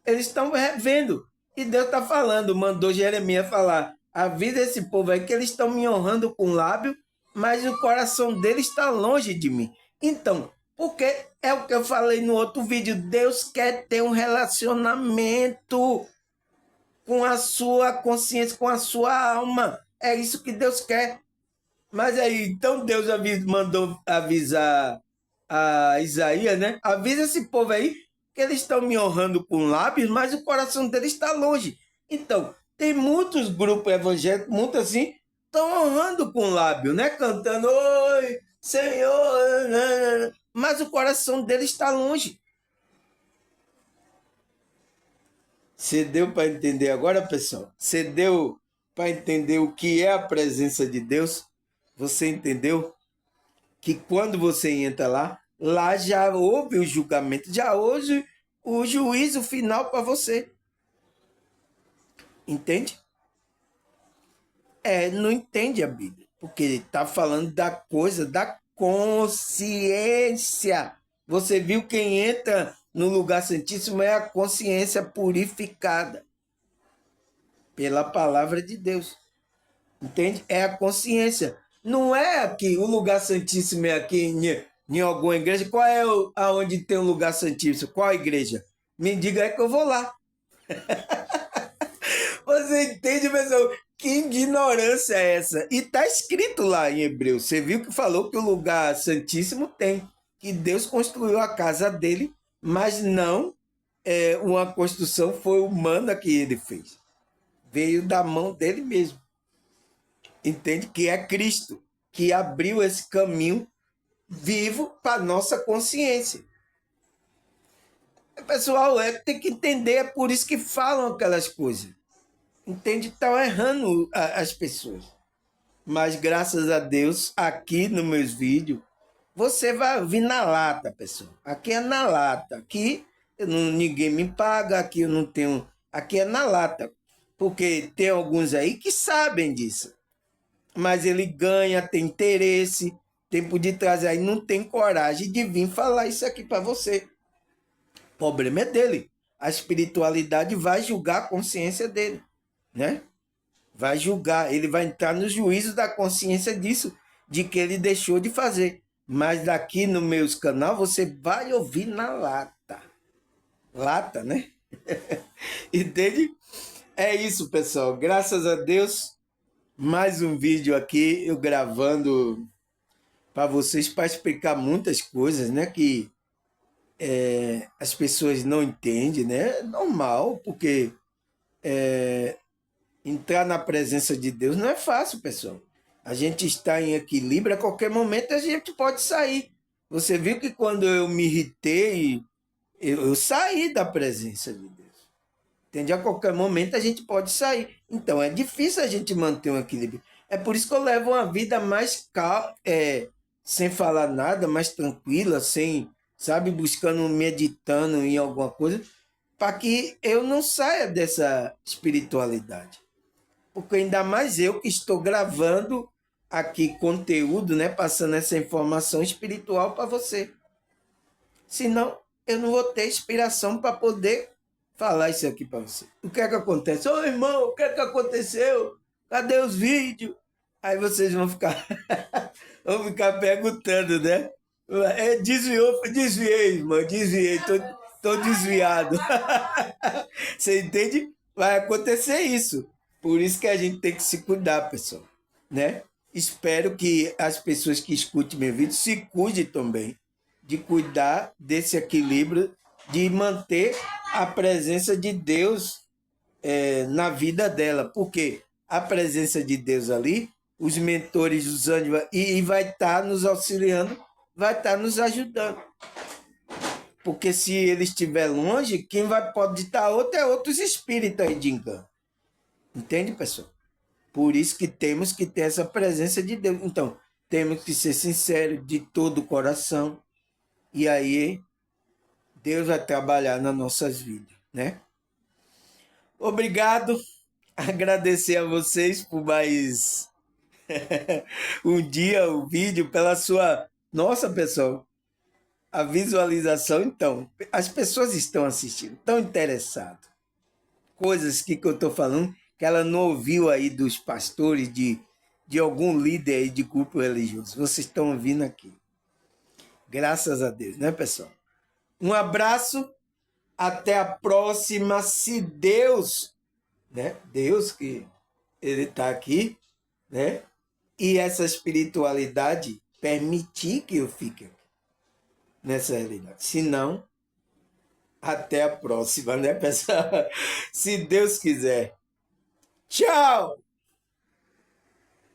Speaker 1: Eles estão vendo. E Deus está falando, mandou Jeremias falar, avisa esse povo aí que eles estão me honrando com o lábio, mas o coração deles está longe de mim. Então, porque é o que eu falei no outro vídeo, Deus quer ter um relacionamento com a sua consciência, com a sua alma. É isso que Deus quer. Mas aí, então Deus mandou avisar a Isaías, né? Avisa esse povo aí que eles estão me honrando com lábios, mas o coração deles está longe. Então, tem muitos grupos evangélicos, muitos assim, estão honrando com lábio, né? Cantando, oi, Senhor, mas o coração deles está longe. Você deu para entender agora, pessoal? Você deu para entender o que é a presença de Deus? Você entendeu que quando você entra lá, lá já houve o julgamento, já houve o juízo final para você. Entende? Não entende a Bíblia, porque está falando da coisa da consciência. Você viu quem entra no lugar santíssimo é a consciência purificada pela palavra de Deus. Entende? É a consciência. Não é aqui, o lugar santíssimo é aqui em alguma igreja. Qual é aonde tem um lugar santíssimo? Qual a igreja? Me diga aí que eu vou lá. Você entende, pessoal? Que ignorância é essa? E está escrito lá em Hebreus. Você viu que falou que o lugar santíssimo tem. Que Deus construiu a casa dele, mas não uma construção foi humana que ele fez. Veio da mão dele mesmo. Entende? Que é Cristo, que abriu esse caminho vivo para nossa consciência. Pessoal, tem que entender, é por isso que falam aquelas coisas. Entende? Estão errando as pessoas. Mas graças a Deus, aqui nos meus vídeos, você vai vir na lata, pessoal. Aqui é na lata. Aqui ninguém me paga, aqui eu não tenho. Aqui é na lata. Porque tem alguns aí que sabem disso. Mas ele ganha, tem interesse, tempo de trazer, aí não tem coragem de vir falar isso aqui para você. O problema é dele. A espiritualidade vai julgar a consciência dele, né? Vai julgar, ele vai entrar no juízo da consciência disso, de que ele deixou de fazer. Mas daqui no meus canal você vai ouvir na lata. Lata, né? Entende? É isso, pessoal. Graças a Deus. Mais um vídeo aqui, eu gravando para vocês, para explicar muitas coisas, né? Que as pessoas não entendem, né? É normal, porque entrar na presença de Deus não é fácil, pessoal. A gente está em equilíbrio, a qualquer momento a gente pode sair. Você viu que quando eu me irritei, Eu saí da presença de Deus. Entende? A qualquer momento a gente pode sair. Então é difícil a gente manter um equilíbrio. É por isso que eu levo uma vida mais calma, sem falar nada, mais tranquila, sem, sabe, buscando, meditando em alguma coisa, para que eu não saia dessa espiritualidade. Porque ainda mais eu que estou gravando aqui conteúdo, né, passando essa informação espiritual para você. Senão, eu não vou ter inspiração para poder falar isso aqui para você. O que é que acontece? Ô irmão, o que é que aconteceu? Cadê os vídeos? Aí vocês vão ficar, vão ficar perguntando, né? Desviou, desviei, irmão, desviei, tô desviado. Você entende? Vai acontecer isso. Por isso que a gente tem que se cuidar, pessoal, né? Espero que as pessoas que escutem meu vídeo se cuidem também de cuidar desse equilíbrio, de manter a presença de Deus na vida dela, porque a presença de Deus ali, os mentores, os anjos, e vai estar nos auxiliando, vai estar nos ajudando. Porque se ele estiver longe, quem pode estar outro é outros espíritos aí de engano. Entende, pessoal? Por isso que temos que ter essa presença de Deus. Então, temos que ser sinceros de todo o coração. E aí, Deus vai trabalhar nas nossas vidas, né? Obrigado. Agradecer a vocês por mais um dia, o vídeo, pela sua... Nossa, pessoal, a visualização, então, as pessoas estão assistindo, estão interessadas. Coisas que eu estou falando que ela não ouviu aí dos pastores, de algum líder aí de grupo religioso. Vocês estão ouvindo aqui. Graças a Deus, né, pessoal? Um abraço, até a próxima, se Deus, né? Deus que ele está aqui, né? E essa espiritualidade permitir que eu fique aqui nessa realidade. Se não, até a próxima, né, pessoal? Se Deus quiser. Tchau!